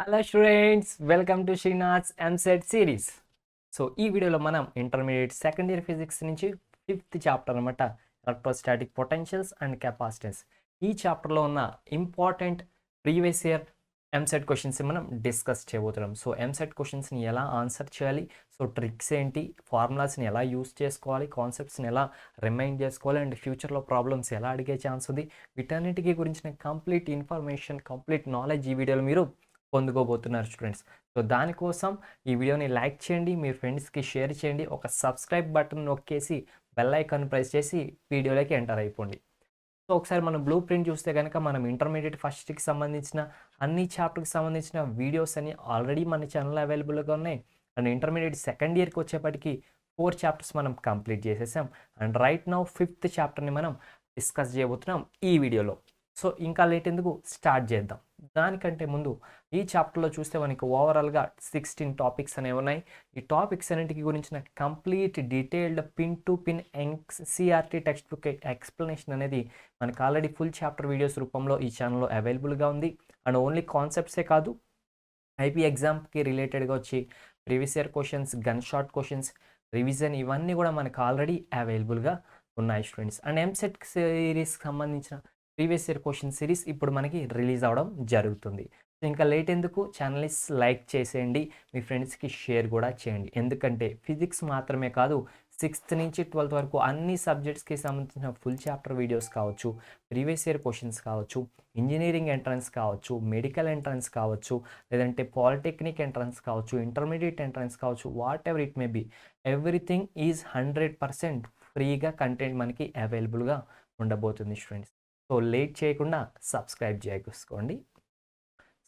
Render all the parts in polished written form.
Hello students, welcome to Srinath's EAMCET series. So ఈ వీడియోలో మనం ఇంటర్మీడియట్ సెకండ్ ఇయర్ ఫిజిక్స్ నుంచి ఫిఫ్త్ చాప్టర్ అనమాట, ఎలక్ట్రోస్టాటిక్ పొటెన్షియల్స్ అండ్ కెపాసిటెన్స్. ఈ చాప్టర్లో ఉన్న important previous year EAMCET questions మనం డిస్కస్ చేయబోతున్నాం. సో ఎంసెట్ క్వశ్చన్స్ని ఎలా ఆన్సర్ చేయాలి, సో ట్రిక్స్ ఏంటి, ఫార్ములాస్ని ఎలా యూస్ చేసుకోవాలి, కాన్సెప్ట్స్ని ఎలా రిమైండ్ చేసుకోవాలి, అండ్ ఫ్యూచర్లో ప్రాబ్లమ్స్ ఎలా అడిగే ఛాన్స్ ఉంది, వీటన్నిటికీ గురించిన కంప్లీట్ ఇన్ఫర్మేషన్, కంప్లీట్ నాలెడ్జ్ ఈ వీడియోలో మీరు పొందుకోబోతున్నారు స్టూడెంట్స్. సో దానికోసం ఈ వీడియోని లైక్ చేయండి, మీ ఫ్రెండ్స్కి షేర్ చేయండి, ఒక సబ్స్క్రైబ్ బటన్ నొక్కేసి బెల్ ఐకాన్ ప్రెస్ చేసి వీడియోలోకి ఎంటర్ అయిపోండి. సో ఒకసారి మనం బ్లూ ప్రింట్ చూస్తే కనుక మనం ఇంటర్మీడియట్ ఫస్ట్కి సంబంధించిన అన్ని చాప్టర్కి సంబంధించిన వీడియోస్ అన్ని ఆల్రెడీ మన ఛానల్లో అవైలబుల్గా ఉన్నాయి. అండ్ ఇంటర్మీడియట్ సెకండ్ ఇయర్కి వచ్చేప్పటికి 4 చాప్టర్స్ మనం కంప్లీట్ చేసేసాం. అండ్ రైట్ నౌ 5th చాప్టర్ని మనం డిస్కస్ చేయబోతున్నాం ఈ వీడియోలో. సో ఇంకా లేట్ ఎందుకు, స్టార్ట్ చేద్దాం. దానికంటే ముందు ఈ చాప్టర్లో చూస్తే మనకి ఓవరాల్గా 16 టాపిక్స్ అనేవి ఉన్నాయి. ఈ టాపిక్స్ అన్నింటికి గురించిన complete detailed pin to pin NCERT text book explanation అనేది మనకి ఆల్రెడీ ఫుల్ చాప్టర్ వీడియోస్ రూపంలో ఈ ఛానల్లో అవైలబుల్గా ఉంది. అండ్ ఓన్లీ కాన్సెప్ట్సే కాదు, ఐపీ ఎగ్జామ్కి రిలేటెడ్గా వచ్చి previous year questions, gun shot questions, revision, ఇవన్నీ కూడా మనకు ఆల్రెడీ అవైలబుల్గా ఉన్నాయి స్టూడెంట్స్. అండ్ ఎంసెట్ సిరీస్కి సంబంధించిన ప్రీవియస్ ఇయర్ క్వశ్చన్ సిరీస్ ఇప్పుడు మనకి రిలీజ్ అవ్వడం జరుగుతుంది. సో ఇంకా లేట్ ఎందుకు, ఛానల్ని లైక్ చేసేయండి, మీ ఫ్రెండ్స్కి షేర్ కూడా చేయండి. ఎందుకంటే ఫిజిక్స్ మాత్రమే కాదు, 6th నుంచి 12th వరకు అన్ని సబ్జెక్ట్స్కి సంబంధించిన ఫుల్ చాప్టర్ వీడియోస్ కావచ్చు, ప్రీవియస్ ఇయర్ క్వశ్చన్స్ కావచ్చు, ఇంజనీరింగ్ ఎంట్రన్స్ కావచ్చు, మెడికల్ ఎంట్రన్స్ కావచ్చు, లేదంటే పాలిటెక్నిక్ ఎంట్రన్స్ కావచ్చు, ఇంటర్మీడియట్ ఎంట్రన్స్ కావచ్చు, whatever it may be, everything is 100% ఫ్రీగా కంటెంట్ మనకి అవైలబుల్గా ఉండబోతుంది స్టూడెంట్స్. సో లేట్ చేయకుండా సబ్స్క్రైబ్ చేసుకోండి.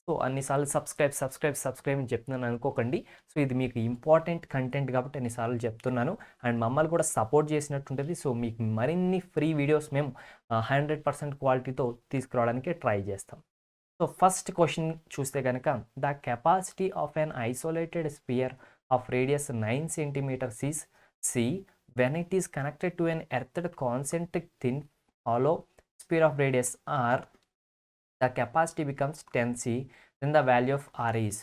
సో అన్నిసార్లు సబ్స్క్రైబ్ అని చెప్తున్నాను అనుకోకండి. సో ఇది మీకు ఇంపార్టెంట్ కంటెంట్ కాబట్టి అన్నిసార్లు చెప్తున్నాను. అండ్ మమ్మల్ని కూడా సపోర్ట్ చేసినట్టుంటుంది. సో మీకు మరిన్ని ఫ్రీ వీడియోస్ మేము 100% క్వాలిటీతో తీసుకురావడానికి ట్రై చేస్తాం. సో ఫస్ట్ క్వశ్చన్ చూస్తే కనుక, the capacity of an isolated sphere of radius 9 centimeters is C when it is connected to an earthed concentric thin hollow sphere of radius r, the capacity becomes 10c, then the value of r is.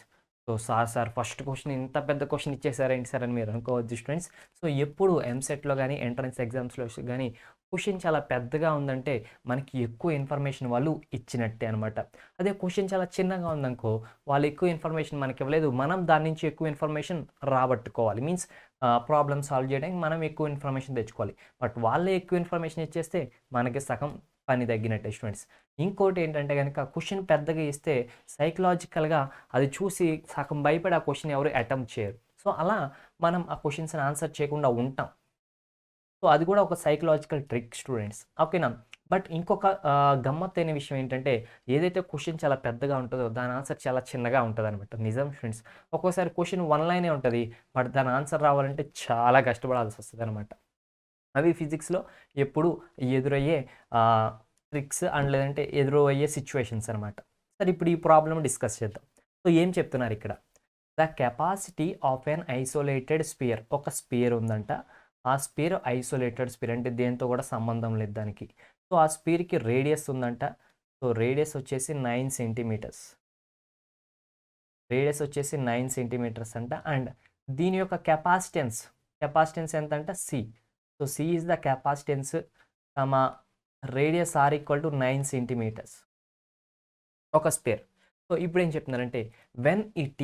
So sir first question ఇంత పెద్ద question ఇచ్చేసారేంటి sir అని మీరు అనుకోవద్దు students. So ఎప్పుడు ఎంసెట్లో కానీ entrance ఎగ్జామ్స్లో కానీ క్వశ్చన్ చాలా పెద్దగా ఉందంటే మనకి ఎక్కువ ఇన్ఫర్మేషన్ వాళ్ళు ఇచ్చినట్టే అనమాట. అదే క్వశ్చన్ చాలా చిన్నగా ఉందనుకో, వాళ్ళు ఎక్కువ ఇన్ఫర్మేషన్ మనకి ఇవ్వలేదు, మనం దాని నుంచి ఎక్కువ ఇన్ఫర్మేషన్ రాబట్టుకోవాలి. మీన్స్ ప్రాబ్లమ్ సాల్వ్ చేయడానికి మనం ఎక్కువ ఇన్ఫర్మేషన్ తెచ్చుకోవాలి. బట్ వాళ్ళే ఎక్కువ ఇన్ఫర్మేషన్ ఇచ్చేస్తే మనకి సగం పని తగ్గినట్టే స్టూడెంట్స్. ఇంకోటి ఏంటంటే కనుక, క్వశ్చన్ పెద్దగా ఇస్తే సైకలాజికల్గా అది చూసి సగం భయపడి ఆ క్వశ్చన్ ఎవరు అటెంప్ట్ చేయరు. సో అలా మనం ఆ క్వశ్చన్స్ని ఆన్సర్ చేయకుండా ఉంటాం. సో అది కూడా ఒక సైకలాజికల్ ట్రిక్ స్టూడెంట్స్, ఓకేనా. బట్ ఇంకొక గమ్మత్తైన విషయం ఏంటంటే, ఏదైతే క్వశ్చన్ చాలా పెద్దగా ఉంటుందో దాని ఆన్సర్ చాలా చిన్నగా ఉంటుంది అనమాట. నిజం స్టూడెంట్స్, ఒక్కోసారి క్వశ్చన్ 1 లైనే ఉంటుంది, బట్ దాని ఆన్సర్ రావాలంటే చాలా కష్టపడాల్సి వస్తుంది అనమాట. అవి ఫిజిక్స్లో ఎప్పుడు ఎదురయ్యే ట్రిక్స్ అండ్ లేదంటే ఎదురయ్యే సిచ్యువేషన్స్ అనమాట. సరే, ఇప్పుడు ఈ ప్రాబ్లమ్ డిస్కస్ చేద్దాం. సో ఏం చెప్తున్నారు ఇక్కడ, the capacity of an isolated sphere, ఒక స్పియర్ ఉందంట, ఆ స్పియర్ ఐసోలేటెడ్ స్పియర్ అంటే దేంతో కూడా సంబంధం లేదు దానికి. సో ఆ స్పియర్కి రేడియస్ ఉందంట. సో రేడియస్ వచ్చేసి 9 centimeters, రేడియస్ వచ్చేసి 9 centimeters అంట. అండ్ దీని యొక్క కెపాసిటెన్స్ ఎంత అంట, C. So C is the capacitance, radius R equal to 9 centimeters, ఒక స్పేర్. సో ఇప్పుడు ఏం చెప్తున్నారంటే, when it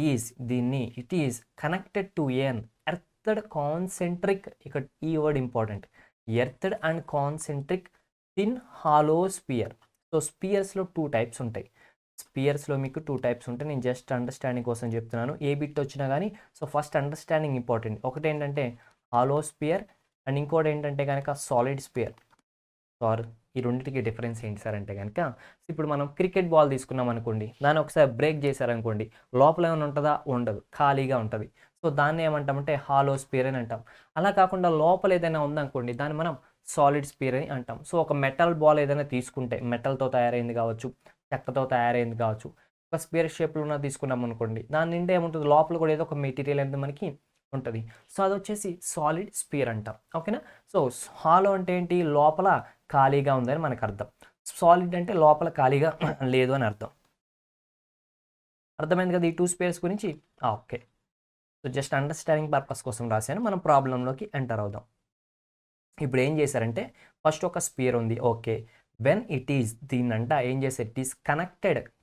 is connected to an earthed concentric, ఇక్కడ ఈ word important, earthed and concentric thin hollow sphere. So స్పియర్స్లో 2 types ఉంటాయి. స్పియర్స్లో మీకు 2 types ఉంటాయి. నేను జస్ట్ అండర్స్టాండింగ్ కోసం చెప్తున్నాను, ఏ బిట్ వచ్చినా కానీ. So first understanding important. ఒకటి ఏంటంటే హాలో స్పియర్, అండ్ ఇంకోటి ఏంటంటే కనుక సాలిడ్ స్పియర్. సార్ ఈ రెండింటికి డిఫరెన్స్ ఏంటి సార్ అంటే కనుక, ఇప్పుడు మనం క్రికెట్ బాల్ తీసుకున్నాం అనుకోండి, దాన్ని ఒకసారి బ్రేక్ చేశారనుకోండి, లోపల ఏమైనా ఉంటుందా, ఉండదు, ఖాళీగా ఉంటుంది. సో దాన్ని ఏమంటామంటే హాలో స్పియర్ అని అంటాం. అలా కాకుండా లోపల ఏదైనా ఉందనుకోండి, దాన్ని మనం సాలిడ్ స్పియర్ అని అంటాం. సో ఒక మెటల్ బాల్ ఏదైనా తీసుకుంటే, మెటల్తో తయారైంది కావచ్చు, చెక్కతో తయారైంది కావచ్చు, ఒక స్పియర్ షేప్లో ఉన్న తీసుకున్నాం అనుకోండి, దాని నిండా ఏముంటుంది, లోపల కూడా ఏదో ఒక మెటీరియల్ అనేది మనకి ఉంటుంది. సో అది వచ్చేసి సాలిడ్ స్పియర్ అంటాం, ఓకేనా. సో హాలో అంటే ఏంటి, లోపల ఖాళీగా ఉందని మనకు అర్థం. సాలిడ్ అంటే లోపల ఖాళీగా లేదు అని అర్థం. అర్థమైంది కదా ఈ 2 స్పియర్స్ గురించి? Okay. So just understanding purpose కోసం రాశాను. మనం ప్రాబ్లమ్‌లోకి ఎంటర్ అవుదాం. ఇప్పుడు ఏం చేశారంటే ఫస్ట్ ఒక స్పియర్ ఉంది. ఓకే. వెన్ ఇట్ ఈస్ దీన్నంట ఏం చేశారు? ఇట్ ఈస్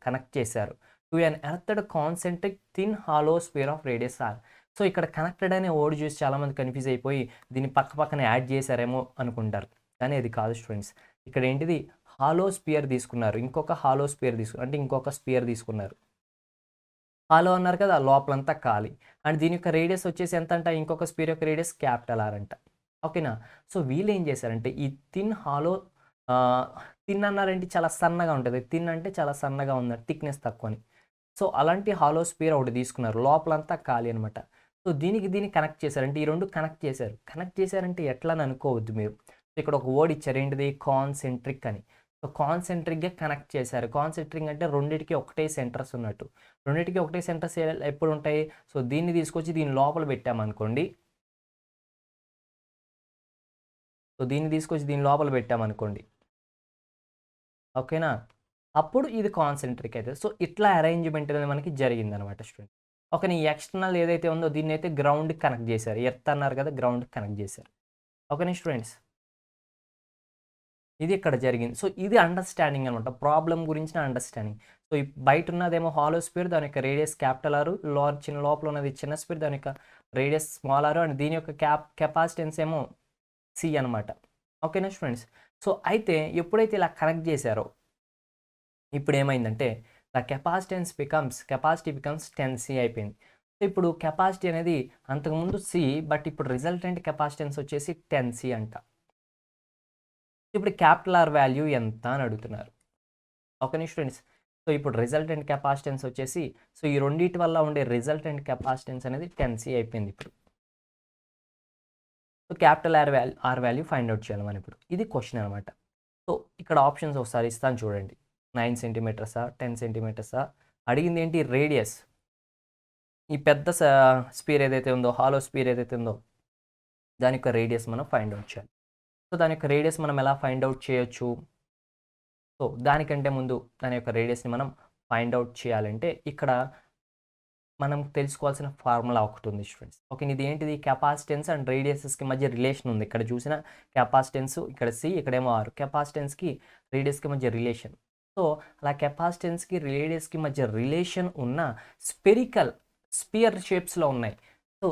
కనెక్ట్ చేశారు to an earthed concentric thin hollow sphere of radius R. So ఇక్కడ కనెక్టెడ్ అనే వర్డ్ చూసి చాలామంది కన్‌ఫ్యూజ్ అయిపోయి దీన్ని పక్కనే యాడ్ చేశారేమో అనుకుంటారు. కానీ అది కాదు స్టూడెంట్స్. ఇక్కడ ఏంటిది హాలో స్పియర్ తీసుకున్నారు. ఇంకొక హాలో స్పియర్ అంటే ఇంకొక స్పియర్ తీసుకున్నారు. హాలో అన్నారు కదా! లోపలంతా ఖాళీ. అండ్ దీని యొక్క రేడియస్ వచ్చేసి ఎంతంట? ఇంకొక స్పియర్ యొక్క రేడియస్ క్యాపిటల్ ఆర్ అంట. ఓకేనా? సో వీళ్ళేం చేశారంటే ఈ థిన్ హాలో ఆహ్, థిన్ అన్నారేంటి? చాలా సన్నగా ఉంటది. థిన్ అంటే చాలా సన్నగా ఉంది. థిక్‌నెస్ తక్కువని. సో అలాంటి హాలో స్పియర్ ఒకటి తీసుకున్నారు. లోపలంతా ఖాళీ అనమాట. సో దీన్ని కనెక్ట్ చేశారు. అంటే ఈ 2 కనెక్ట్ చేశారు. కనెక్ట్ చేశారంటే ఎట్లా అని అనుకోవద్దు మీరు. ఇక్కడ ఒక వర్డ్ ఇచ్చారు. ఏంటిది? కాన్సెంట్రిక్ అని. సో కాన్సెంట్రిక్‌గా కనెక్ట్ చేశారు. కాన్సెంట్రిక్ అంటే రెండిటికి ఒకటే సెంటర్స్ ఉన్నట్టు. రెండిటికి ఒకటే సెంటర్స్ ఎప్పుడు ఉంటాయి? సో దీన్ని తీసుకొచ్చి దీని లోపల పెట్టామనుకోండి. సో దీన్ని తీసుకొచ్చి దీని లోపల పెట్టామనుకోండి. ఓకేనా? అప్పుడు ఇది కాన్సెంట్రిక్ అయితది. సో ఇట్లా అరేంజ్‌మెంట్ అనేది మనకి జరిగిందనమాట స్టూడెంట్. ఓకే. ఈ ఎక్స్టర్నల్ ఏదైతే ఉందో దీన్నైతే గ్రౌండ్‌కి కనెక్ట్ చేశారు. ఎర్త్ అన్నారు కదా! గ్రౌండ్‌కి కనెక్ట్ చేశారు. ఓకేనా స్టూడెంట్స్? ఇది ఇక్కడ జరిగింది. సో ఇది అండర్‌స్టాండింగ్ అనమాట. ప్రాబ్లమ్ గురించిన అండర్‌స్టాండింగ్. సో బయట ఉన్నదేమో హాలో స్పియర్ దాని యొక్క రేడియస్ క్యాపిటల్ ఆర్, లోపల ఉన్నది చిన్న స్పియర్ దాని యొక్క రేడియస్ స్మాల్ ఆర్ అండ్ దీని యొక్క కెపాసిటెన్స్ ఏమో సి అనమాట. ఓకేనా స్టూడెంట్స్? సో అయితే ఎప్పుడైతే ఇలా కనెక్ట్ చేశారో ఇప్పుడేమైందంటే కెపాసిటీ బికమ్స్ 10C అయిపోయింది. సో ఇప్పుడు కెపాసిటీ అనేది అంతకుముందు సి బట్ ఇప్పుడు రిజల్టెంట్ కెపాసిటెన్స్ వచ్చేసి 10C అంట. ఇప్పుడు క్యాపిటల్ ఆర్ వాల్యూ ఎంత అని అడుగుతున్నారు. ఓకేనా స్టూడెంట్స్? సో ఇప్పుడు రిజల్టెంట్ కెపాసిటెన్స్ వచ్చేసి సో ఈ రెండిటి వల్ల ఉండే రిజల్టెంట్ కెపాసిటెన్స్ అనేది 10C అయిపోయింది ఇప్పుడు. So capital R value find out చేయాలి మనం ఇప్పుడు. ఇది క్వశ్చన్ అనమాట. సో ఇక్కడ ఆప్షన్స్ ఒకసారి ఇస్తాను చూడండి. 9 సెంటీమీటర్సా? 10 సెంటీమీటర్సా? అడిగింది ఏంటి? రేడియస్. ఈ పెద్ద స్పియర్ ఏదైతే ఉందో, హాలో స్పియర్ ఏదైతే ఉందో దాని యొక్క రేడియస్ మనం ఫైండ్ అవుట్ చేయాలి. సో దాని యొక్క రేడియస్ మనం ఎలా ఫైండ్ అవుట్ చేయొచ్చు? సో దానికంటే ముందు దాని యొక్క రేడియస్‌ని మనం ఫైండ్ అవుట్ చేయాలంటే ఇక్కడ మనం తెలుసుకోవాల్సిన ఫార్ములా ఒకటి ఉంది స్టూడెంట్స్. ఓకే. ఇది ఏంటిది? కెపాసిటెన్స్ అండ్ రేడియసెస్‌కి మధ్య రిలేషన్ ఉంది. ఇక్కడ చూసిన కెపాసిటెన్స్ ఇక్కడ సి, ఇక్కడేమో ఆర్. కెపాసిటెన్స్‌కి రేడియస్‌కి మధ్య రిలేషన్. సో అలా కెపాసిటెన్స్‌కి రేడియస్‌కి మధ్య రిలేషన్ ఉన్న స్పియర్ షేప్స్‌లో ఉన్నాయి. సో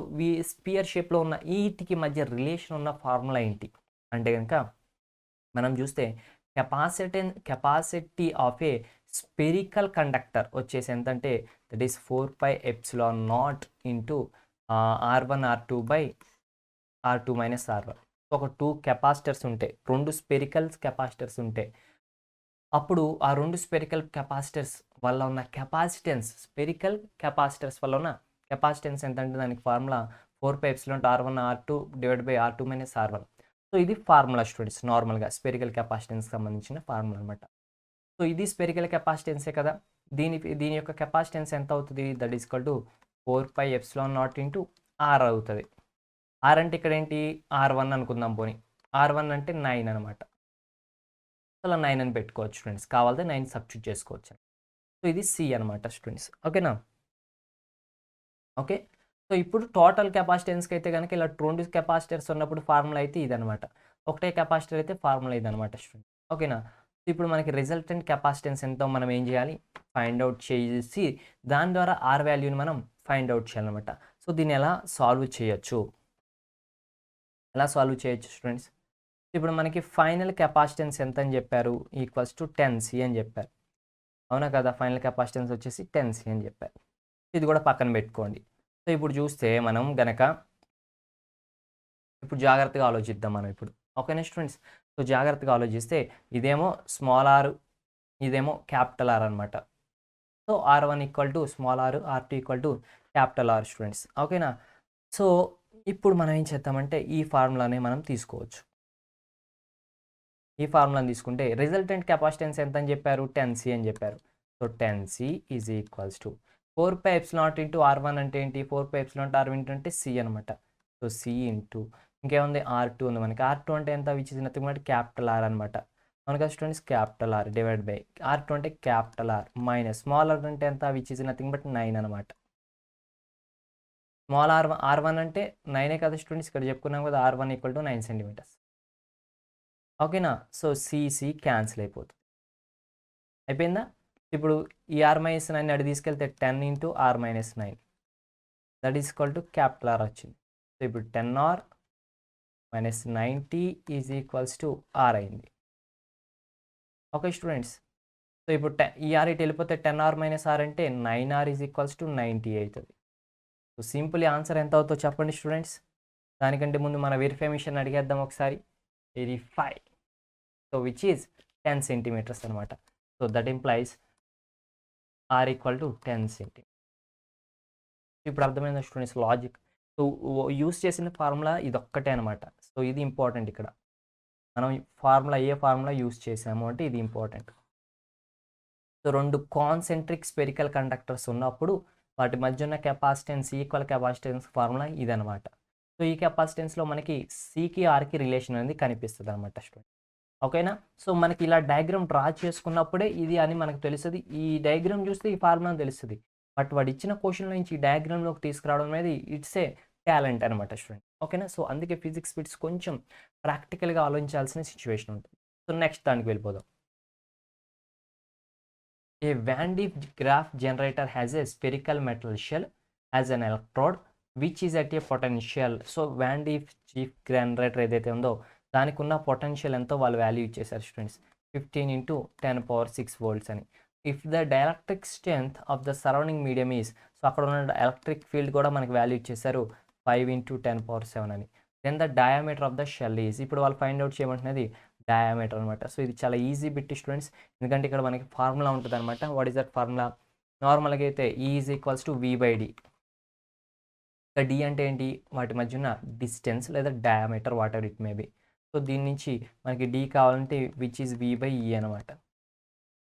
స్పియర్ షేప్‌లో ఉన్న ఈటికి మధ్య రిలేషన్ ఉన్న ఫార్ములా ఏంటి? అంటే గనుక మనం చూస్తే capacity of a spherical conductor వచ్చేసి ఎంతంటే that is 4πε0 into R1 R2 by R2 minus R1. ఒక 2 కెపాసిటర్స్ ఉంటాయి. 2 స్పెరికల్ కెపాసిటర్స్ ఉంటాయి. అప్పుడు ఆ 2 స్పెరికల్ కెపాసిటర్స్ వల్ల ఉన్న స్పెరికల్ కెపాసిటర్స్ వల్ల ఉన్న కెపాసిటెన్స్ ఎంతంటే దానికి formula 4πε R1 R2 divide by R2 minus R1. So ఇది ఫార్ములా స్టూడెంట్స్ నార్మల్‌గా స్పెరికల్ కెపాసిటెన్స్‌కి సంబంధించిన ఫార్ములా అనమాట. సో ఇది స్పెరికల్ కెపాసిటెన్సే కదా! దీని యొక్క కెపాసిటెన్స్ ఎంత అవుతది? That is equal to 4πε0 into R అవుతది. R అంటే ఇక్కడ ఏంటి? R1 అనుకుందాం పోనీ. R1 అంటే 9 అనమాట. అలా 9 అని పెట్టుకోవచ్చు ఫ్రెండ్స్. కావాలంటే 9 సబ్స్టిట్యూట్ చేసుకోవచ్చు. సో ఇది సి అనమాట స్టూడెంట్స్. ఓకేనా? ఓకే. సో ఇప్పుడు టోటల్ కెపాసిటెన్స్‌కి అయితే గనుక ఇలా 2 కెపాసిటర్స్ ఉన్నప్పుడు ఫార్ములా అయితే ఇదనమాట. ఒకటే కెపాసిటర్ అయితే ఫార్ములా ఇదనమాట స్టూడెంట్. ఓకేనా? ఇప్పుడు మనకి రిజల్టెంట్ కెపాసిటెన్స్ ఎంతో మనం ఏం చేయాలి? ఫైండ్ అవుట్ చేసి దాని ద్వారా ఆర్ వాల్యూని మనం ఫైండ్ అవుట్ చేయాలనమాట. సో దీన్ని ఎలా సాల్వ్ చేయొచ్చు? స్టూడెంట్స్? ఇప్పుడు మనకి ఫైనల్ కెపాసిటెన్స్ ఎంత అని చెప్పారు? ఈక్వల్స్ టు 10C అని చెప్పారు. అవునా కదా? ఫైనల్ కెపాసిటెన్స్ వచ్చేసి 10C అని చెప్పారు. ఇది కూడా పక్కన పెట్టుకోండి. సో ఇప్పుడు చూస్తే మనం గనక ఇప్పుడు జాగ్రత్తగా ఆలోచిద్దాం మనం ఇప్పుడు. ఓకేనా స్టూడెంట్స్? సో జాగ్రత్తగా ఆలోచిస్తే ఇదేమో స్మాల్ ఆర్, ఇదేమో క్యాపిటల్ ఆర్ అనమాట. So R1 equal to small R, R2 equal to capital R students. ఓకేనా? సో ఇప్పుడు మనం ఏం చేద్దామంటే ఈ ఫార్ములాని మనం తీసుకోవచ్చు. ఈ ఫార్ములాని తీసుకుంటే రిజల్టెంట్ కెపాసిటెన్స్ ఎంత అని చెప్పారు? 10C అని చెప్పారు. So 10C is equals to 4πε0 into R1 అంటే ఏంటి? 4πε R1 అంటే C అనమాట. సో C ఇంటూ ఇంకేముంది? R2 ఉంది మనకి. R2 అంటే ఎంత? Which is nothing but capital R అనమాట. అవును కదా students, capital R divide by R2 అంటే capital R minus small R అంటే ఎంత, విచ్ ఈజ్ నథింగ్ బట్ 9 అనమాట. స్మాల్ R1 అంటే 9 కదా స్టూడెంట్స్, ఇక్కడ చెప్పుకున్నాం కదా R1 ఈక్వల్ టు 9 సెంటీమీటర్స్. ఓకేనా, సో సిసి క్యాన్సిల్ అయిపోతుంది. అయిపోయిందా? ఇప్పుడు ఈ R-9 అడి తీసుకెళ్తే 10 into R-9 that is equal to capital R వచ్చింది. సో ఇప్పుడు 10R minus 90 is equals to R అయింది. ఓకే స్టూడెంట్స్, సో ఇప్పుడు ఈ ఆర్ ఇటు వెళ్ళిపోతే 10R మైనస్ R అంటే 9R ఈజ్ ఈక్వల్స్ టు 90 అవుతుంది. సో సింపుల్ ఆన్సర్ ఎంత అవుతుందో చెప్పండి స్టూడెంట్స్. దానికంటే ముందు మన వెరిఫై మిషన్ అడిగేద్దాం ఒకసారి. Verify, so which is 10 centimeters అనమాట. So that implies R equal to 10 centimeter. ఇప్పుడు అర్థమైందా స్టూడెంట్స్ లాజిక్? సో యూస్ చేసిన ఫార్ములా ఇది ఒక్కటే అనమాట. సో ఇది ఇంపార్టెంట్. ఇక్కడ మనం ఏ ఫార్ములా యూస్ చేసాము అంటే ఇది ఇంపార్టెంట్. సో రెండు కాన్సెంట్రిక్ స్పెరికల్ కండక్టర్స్ ఉన్నప్పుడు వాటి మధ్య ఉన్న కెపాసిటెన్స్, ఈక్వల్ కెపాసిటెన్స్ ఫార్ములా ఇదనమాట. సో ఈ కెపాసిటెన్స్లో మనకి సికి ఆర్కి రిలేషన్ అనేది కనిపిస్తుంది అనమాట స్టూడెంట్. ఓకేనా, సో మనకి ఇలా డయాగ్రామ్ డ్రా చేసుకున్నప్పుడే ఇది అని మనకు తెలుస్తుంది. ఈ డయాగ్రామ్ చూస్తే ఈ ఫార్ములా తెలుస్తుంది. బట్ వాడు ఇచ్చిన క్వశ్చన్ నుంచి ఈ డయాగ్రామ్లోకి తీసుకురావడం అనేది ఇట్స్ ఏ టాలెంట్ అనమాట స్టూడెంట్. ఓకేనా, సో అందుకే ఫిజిక్స్ బిట్స్ కొంచెం ప్రాక్టికల్గా ఆలోచించాల్సిన సిచ్యువేషన్ ఉంటుంది. సో నెక్స్ట్ దానికి వెళ్ళిపోదాం. A Van de Graaff generator has a spherical metal shell as an electrode which is at a potential. So Van de Graaff generator ఏదైతే ఉందో దానికి ఉన్న పొటెన్షియల్ ఎంతో వాళ్ళు వాల్యూ ఇచ్చేసారు స్టూడెంట్స్, 15 into 10⁶ volts అని. If the dielectric strength of the surrounding medium is, so అక్కడ ఉన్న ఎలక్ట్రిక్ ఫీల్డ్ కూడా మనకి వాల్యూ ఇచ్చేసారు 5 into 10⁷ అని. Then the diameter of the shell is, ఇప్పుడు వాళ్ళు ఫైండ్ అవుట్ చేయమంటున్నది డయామీటర్ అనమాట. సో ఇది చాలా ఈజీ బిట్ స్టూడెంట్స్, ఎందుకంటే ఇక్కడ మనకి ఫార్ములా ఉంటుంది అనమాట. What is that formula? నార్మల్గా అయితే ఈ ఈజ్ ఈక్వల్స్ టు V/d. ఇక్కడ డి అంటే ఏంటి, వాటి మధ్య ఉన్న డిస్టెన్స్ లేదా diameter what ever it may be. So దీని నుంచి మనకి డి కావాలంటే విచ్ ఈజ్ V/e అనమాట.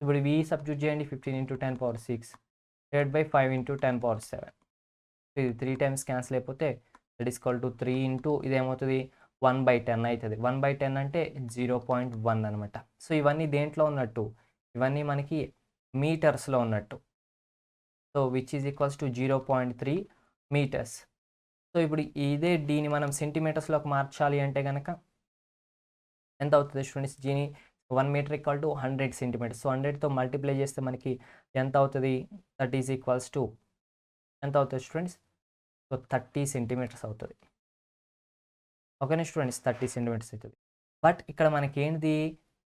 ఇప్పుడు V సబ్స్టిట్యూట్ చేయండి, 15 into 10⁶ డివైడ్ బై 5 into 10⁷. ఇది 3 times క్యాన్సిల్ అయిపోతే that is equal to 3 into ఇదేమవుతుంది 1/10 అవుతుంది. 1/10 అంటే 0.1 అనమాట. సో ఇవన్నీ దేంట్లో ఉన్నట్టు, ఇవన్నీ మనకి మీటర్స్లో ఉన్నట్టు. So which is equals to 0.3 meters. So ఇప్పుడు ఇదే డీని మనం సెంటీమీటర్స్లోకి మార్చాలి అంటే కనుక ఎంత అవుతుంది స్టూడెంట్స్? జీని 1 meter equal to 100 centimeters. So 100తో మల్టిప్లై చేస్తే మనకి ఎంత అవుతుంది? దట్ ఈజ్ ఈక్వల్స్ టు ఎంత అవుతుంది స్టూడెంట్స్? సో 30 సెంటీమీటర్స్ అవుతుంది. ఓకేనా స్టూడెంట్స్, 30 సెంటీమీటర్స్ అవుతుంది. బట్ ఇక్కడ మనకి ఏంటిది,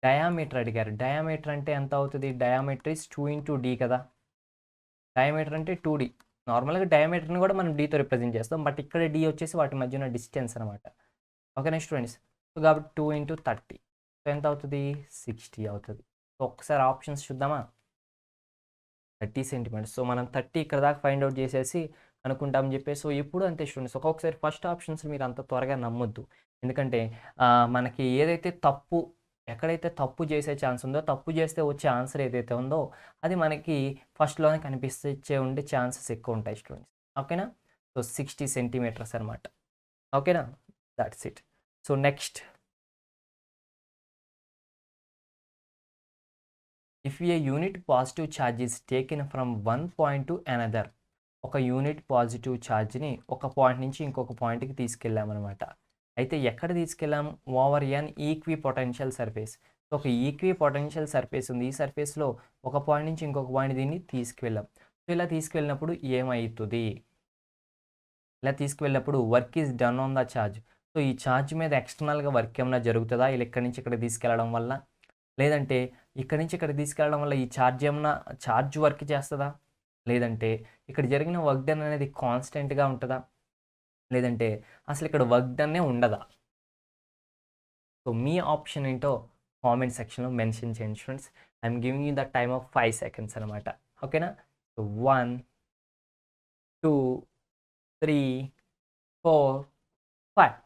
డయామీటర్ అడిగారు. డయామీటర్ అంటే ఎంత అవుతుంది? డయామీటర్ ఇస్ 2 into d కదా. డయామీటర్ అంటే 2d. నార్మల్గా డయామీటర్ని కూడా మనం డీతో రిప్రజెంట్ చేస్తాం, బట్ ఇక్కడ డి వచ్చేసి వాటి మధ్య ఉన్న డిస్టెన్స్ అనమాట. ఓకేనా స్టూడెంట్స్, సో కాబట్టి 2 into 30, సో ఎంత అవుతుంది? 60 అవుతుంది. సో ఒకసారి ఆప్షన్స్ చూద్దామా? 30 సెంటీమీటర్స్. సో మనం 30 ఇక్కడ దాకా ఫైండ్ అవుట్ చేసేసి అనుకుంటామని చెప్పేసి. సో ఎప్పుడు అంతే స్టూడెంట్స్, ఒక్కొక్కసారి ఫస్ట్ ఆప్షన్స్ మీరు అంత త్వరగా నమ్మొద్దు. ఎందుకంటే మనకి ఏదైతే తప్పు, ఎక్కడైతే తప్పు చేసే ఛాన్స్ ఉందో, తప్పు చేస్తే వచ్చే ఆన్సర్ ఏదైతే ఉందో అది మనకి ఫస్ట్లోనే కనిపిస్తే ఉండే ఛాన్సెస్ ఎక్కువ ఉంటాయి స్టూడెంట్స్. ఓకేనా, సో 60 సెంటీమీటర్స్ అనమాట. ఓకేనా, that's it. So next, if A unit positive charge is taken from one point to another. ఒక యూనిట్ పాజిటివ్ ఛార్జ్ని ఒక పాయింట్ నుంచి ఇంకొక పాయింట్కి తీసుకెళ్ళామన్నమాట. అయితే ఎక్కడ తీసుకెళ్ళాము? ఓవర్ ఎన్ ఈక్వి పొటెన్షియల్ సర్ఫేస్. ఒక ఈక్వి పొటెన్షియల్ సర్ఫేస్ ఉంది. ఈ సర్ఫేస్లో ఒక పాయింట్ నుంచి ఇంకొక పాయింట్ దీన్ని తీసుకువెళ్ళాం. సో ఇలా తీసుకువెళ్ళినప్పుడు ఏమవుతుంది? ఇలా తీసుకువెళ్ళినప్పుడు work is done on the charge. So ఈ ఛార్జ్ మీద ఎక్స్టర్నల్గా వర్క్ ఏమైనా జరుగుతుందా ఇలా ఇక్కడి నుంచి ఇక్కడ తీసుకెళ్ళడం వల్ల? లేదంటే ఇక్కడి నుంచి ఇక్కడ తీసుకెళ్ళడం వల్ల ఈ ఛార్జ్ ఏమన్నా ఛార్జ్ వర్క్ చేస్తుందా? లేదంటే ఇక్కడ జరిగిన వర్క్ డన్ అనేది కాన్స్టెంట్గా ఉంటుందా? లేదంటే అసలు ఇక్కడ వర్క్ డన్నే ఉండదా? సో మీ ఆప్షన్ ఏంటో కామెంట్ సెక్షన్లో మెన్షన్ చేయండి students. I'm giving you the time of 5 seconds అనమాట. ఓకేనా, సో 1 2 3 4 5.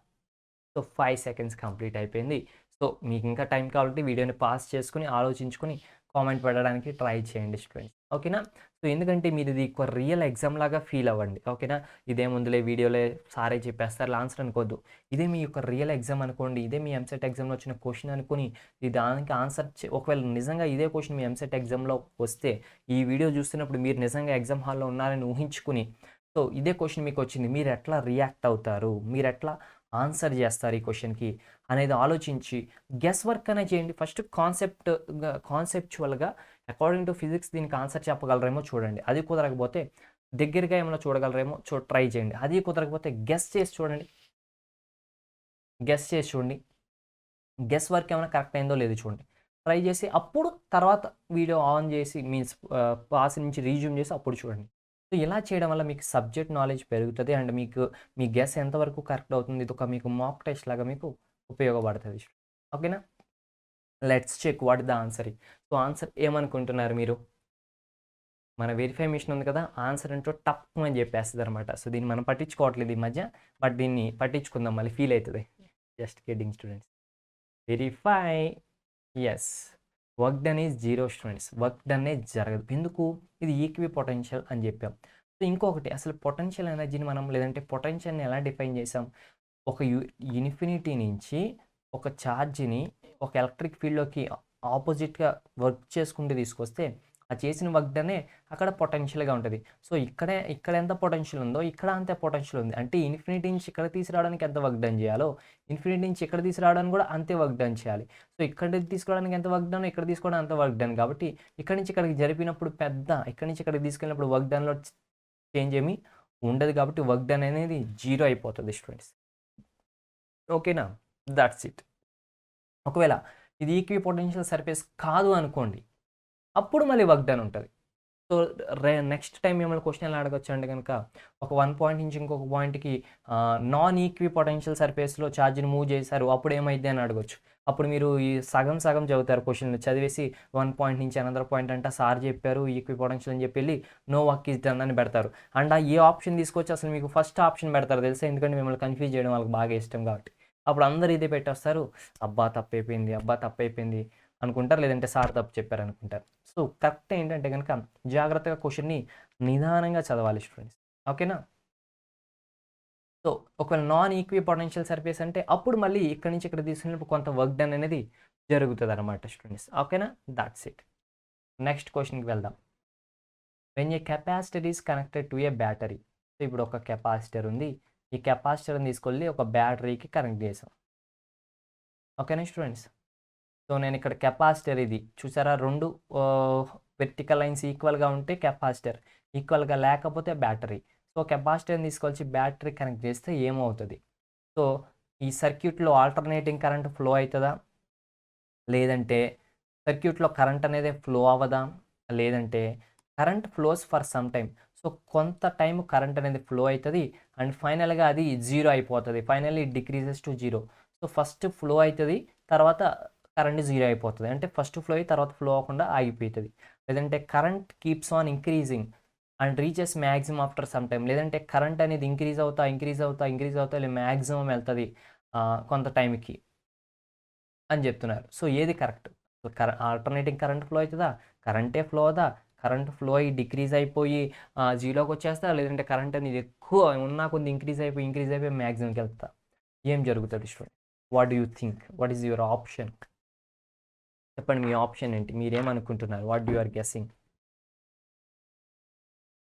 సో 5 seconds కంప్లీట్ అయిపోయింది. సో మీకు ఇంకా టైం కావాలంటే వీడియోని పాస్ చేసుకుని ఆలోచించుకొని కామెంట్ పెట్టడానికి ట్రై చేయండి స్టూడెంట్స్. ఓకేనా? సో ఎందుకంటే మీరు ఇది ఒక రియల్ ఎగ్జామ్ లాగా ఫీల్ అవ్వండి. ఓకేనా? ఇదేముందిలే వీడియోలే సారే చెప్పేస్తారు ఆన్సర్ అనుకోవద్దు. ఇదే మీ యొక్క రియల్ ఎగ్జామ్ అనుకోండి. ఇదే మీ ఎంసెట్ ఎగ్జామ్‌లో వచ్చిన క్వెషన్ అనుకోని దానికి ఆన్సర్ ఒకవేళ నిజంగా ఇదే క్వెషన్ మీ ఎంసెట్ ఎగ్జామ్‌లో వస్తే ఈ వీడియో చూస్తున్నప్పుడు మీరు నిజంగా ఎగ్జామ్ హాల్‌లో ఉన్నారని ఊహించుకుని సో ఇదే క్వెషన్ మీకొచ్చింది. మీరెట్లా రియాక్ట్ అవుతారు? మీరెట్లా ఆన్సర్ జేస్తారు ఈ క్వెషన్‌కి అనేది ఆలోచించి గెస్ వర్క్ అనేది చేయండి. ఫస్ట్ కాన్సెప్చువల్‌గా అకార్డింగ్ టు ఫిజిక్స్ దీనికి ఆన్సర్ చెప్పగలరేమో చూడండి. అది కుదరకపోతే దగ్గరగా ఏమైనా చూడగలరేమో ట్రై చేయండి. అది కుదరకపోతే గెస్ చేసి చూడండి. గెస్ చేసి చూడండి. గెస్ వర్క్ ఏమైనా కరెక్ట్ అయిందో లేదో చూడండి. ట్రై చేసి అప్పుడు తర్వాత వీడియో ఆన్ చేసి మీన్స్ పాస్ నుంచి రీజ్యూమ్ చేసి అప్పుడు చూడండి. సో ఇలా చేయడం వల్ల మీకు సబ్జెక్ట్ నాలెడ్జ్ పెరుగుతది. అండ్ మీకు మీ గెస్ ఎంతవరకు కరెక్ట్ అవుతుంది ఇదొక మీకు మాక్ టెస్ట్ లాగా మీకు ఉపయోగపడతది. ఓకేనా? Let's check what the answer. So answer ఏమనుకుంటున్నారు మీరు? మన వెరిఫై మిషన్ ఉంది కదా! ఆన్సర్ ఏంటో టప్‌మని చెప్పేస్తదనమాట. సో దీన్ని మనం పట్టించుకోవట్లేదు ఈ మధ్య. బట్ దీన్ని పట్టించుకుందాం మళ్ళీ ఫీల్ అయితది. Just kidding students. Verify. Yes. Work done is 0 students. Work డన్నే జరగదు. ఎందుకు? ఇది ఈక్వి పొటెన్షియల్ అని చెప్పాం. సో ఇంకొకటి అసలు పొటెన్షియల్ ఎనర్జీని మనం లేదంటే పొటెన్షియల్‌ని ఎలా డిఫైన్ చేసాం? ఒక ఇన్ఫినిటీ నుంచి ఒక ఛార్జ్‌ని ఒక ఎలక్ట్రిక్ ఫీల్డ్‌లోకి ఆపోజిట్‌గా వర్క్ చేసుకుంటూ తీసుకొస్తే ఆ చేసిన వర్క్ డనే అక్కడ పొటెన్షియల్‌గా ఉంటది. సో ఇక్కడ ఎంత పొటెన్షియల్ ఉందో ఇక్కడ అంతే పొటెన్షియల్ ఉంది. అంటే ఇన్ఫినిటీ నుంచి ఇక్కడ తీసుకురావడానికి ఎంత వర్క్ డన్ చేయాలో ఇన్ఫినిటీ నుంచి ఇక్కడ తీసుకురావడానికి కూడా అంతే వర్క్ డన్ చేయాలి. సో ఇక్కడ తీసుకోవడానికి ఎంత వర్క్ డన్ ఇక్కడ తీసుకోవడం అంత వర్క్ డన్ కాబట్టి ఇక్కడి నుంచి ఇక్కడికి జరిపినప్పుడు ఇక్కడి నుంచి ఇక్కడికి తీసుకెళ్ళినప్పుడు వర్క్ డన్‌లో చేంజ్ ఏమీ ఉండదు కాబట్టి వర్క్ డన్ అనేది 0 అయిపోతది స్టూడెంట్స్. ఓకేనా? That's it. ఒకవేళ ఇది ఈక్వి పొటెన్షియల్ సర్ఫేస్ కాదు అనుకోండి. అప్పుడు మళ్ళీ వర్క్ డన్ ఉంటది. సో నెక్స్ట్ టైమ్ మిమ్మల్ని క్వెషన్ ఎలా అడగొచ్చు అంటే గనక ఒక 1 పాయింట్ నుంచి ఇంకొక పాయింట్‌కి నాన్ ఈక్వి పొటెన్షియల్ సర్ఫేస్‌లో ఛార్జ్‌ని మూవ్ చేశారు. అప్పుడు ఏమైద్ది అని అడగొచ్చు. అప్పుడు మీరు ఈ సగం సగం చదువుతారు క్వెషన్‌లు చదివేసి 1 పాయింట్ నుంచి అనదర్ పాయింట్ అంట సార్ చెప్పారు ఈక్వి పొటెన్షియల్ అని చెప్పి ఎళ్లి నో వర్క్ ఈస్ డన్ అని పెడతారు. అండ్ ఏ ఆప్షన్ తీసుకొచ్చి అసలు మీకు ఫస్ట్ ఆప్షన్ పెడతారు తెలుసా? ఎందుకంటే మిమ్మల్ని కన్‌ఫ్యూజ్ చేయడం వాళ్ళకి బాగా ఇష్టం కాబట్టి. అప్పుడు అందరూ ఇదే పెట్టేస్తారు. అబ్బా! తప్పైపోయింది. అబ్బా! తప్పైపోయింది అనుకుంటారు. లేదంటే సార్ తప్పు చెప్పారనుకుంటారు. సో కరెక్ట్ ఏంటంటే గనక జాగ్రత్తగా క్వెషన్‌ని నిదానంగా చదవాలి స్టూడెంట్స్. ఓకేనా? సో ఒకవేళ నాన్ ఈక్వి పొటెన్షియల్ సర్ఫేస్ అంటే అప్పుడు మళ్ళీ ఇక్కడి నుంచి ఇక్కడ తీసుకున్నప్పుడు కొంత వర్క్ డన్ అనేది జరుగుతదనమాట స్టూడెంట్స్. ఓకేనా? That's it. నెక్స్ట్ క్వెషన్‌కి వెళ్దాం. When a capacitor is connected to A battery. So ఇప్పుడు ఒక కెపాసిటర్ ఉంది. ఈ కెపాసిటర్‌ని తీసుకెళ్ళి ఒక బ్యాటరీకి కనెక్ట్ చేసాం. ఓకేనా స్టూడెంట్స్? సో నేను ఇక్కడ కెపాసిటర్ ఇది చూసారా 2 వెర్టికల్ లైన్స్ ఈక్వల్‌గా ఉంటే కెపాసిటర్. ఈక్వల్‌గా లేకపోతే బ్యాటరీ. సో కెపాసిటర్‌ని తీసుకొచ్చి బ్యాటరీ కనెక్ట్ చేస్తే ఏమవుతది? సో ఈ సర్క్యూట్‌లో ఆల్టర్నేటింగ్ కరెంట్ ఫ్లో అయితదా? లేదంటే సర్క్యూట్‌లో కరెంట్ అనేది ఫ్లో అవ్వదా? లేదంటే current flows for some time. So కొంత టైం కరెంట్ అనేది ఫ్లో అయితది. అండ్ ఫైనల్‌గా అది 0 అయిపోతది. Finally it decreases to 0. So first floor అయితది. తర్వాత కరెంట్ 0 అయిపోతది. అంటే ఫస్ట్ ఫ్లో అయ్యి తర్వాత ఫ్లో అవ్వకుండా ఆగిపోతది. లేదంటే current keeps on increasing and reaches maximum after some time. లేదంటే కరెంట్ అనేది ఇంక్రీజ్ అవుతా మాక్సిమం వెళ్తది కొంత టైంకి అని చెప్తున్నారు. సో ఏది కరెక్ట్? ఆల్టర్నేటింగ్ కరెంట్ ఫ్లో అయితదా? కరెంటే ఫ్లో అవ్వదా? కరెంట్ ఫ్లో అయ్యి డిక్రీజ్ అయిపోయి 0కి వచ్చేస్తదా? లేదంటే కరెంట్ అనేది ఎక్కువ ఉన్న కొద్ది ఇంక్రీజ్ అయిపోయి మాక్సిమంకి వెళ్తదా? ఏం జరుగుతది student? What do you think? What is your option? చెప్పండి మీ ఆప్షన్ ఏంటి? మీరేమనుకుంటున్నారు? What do you are guessing?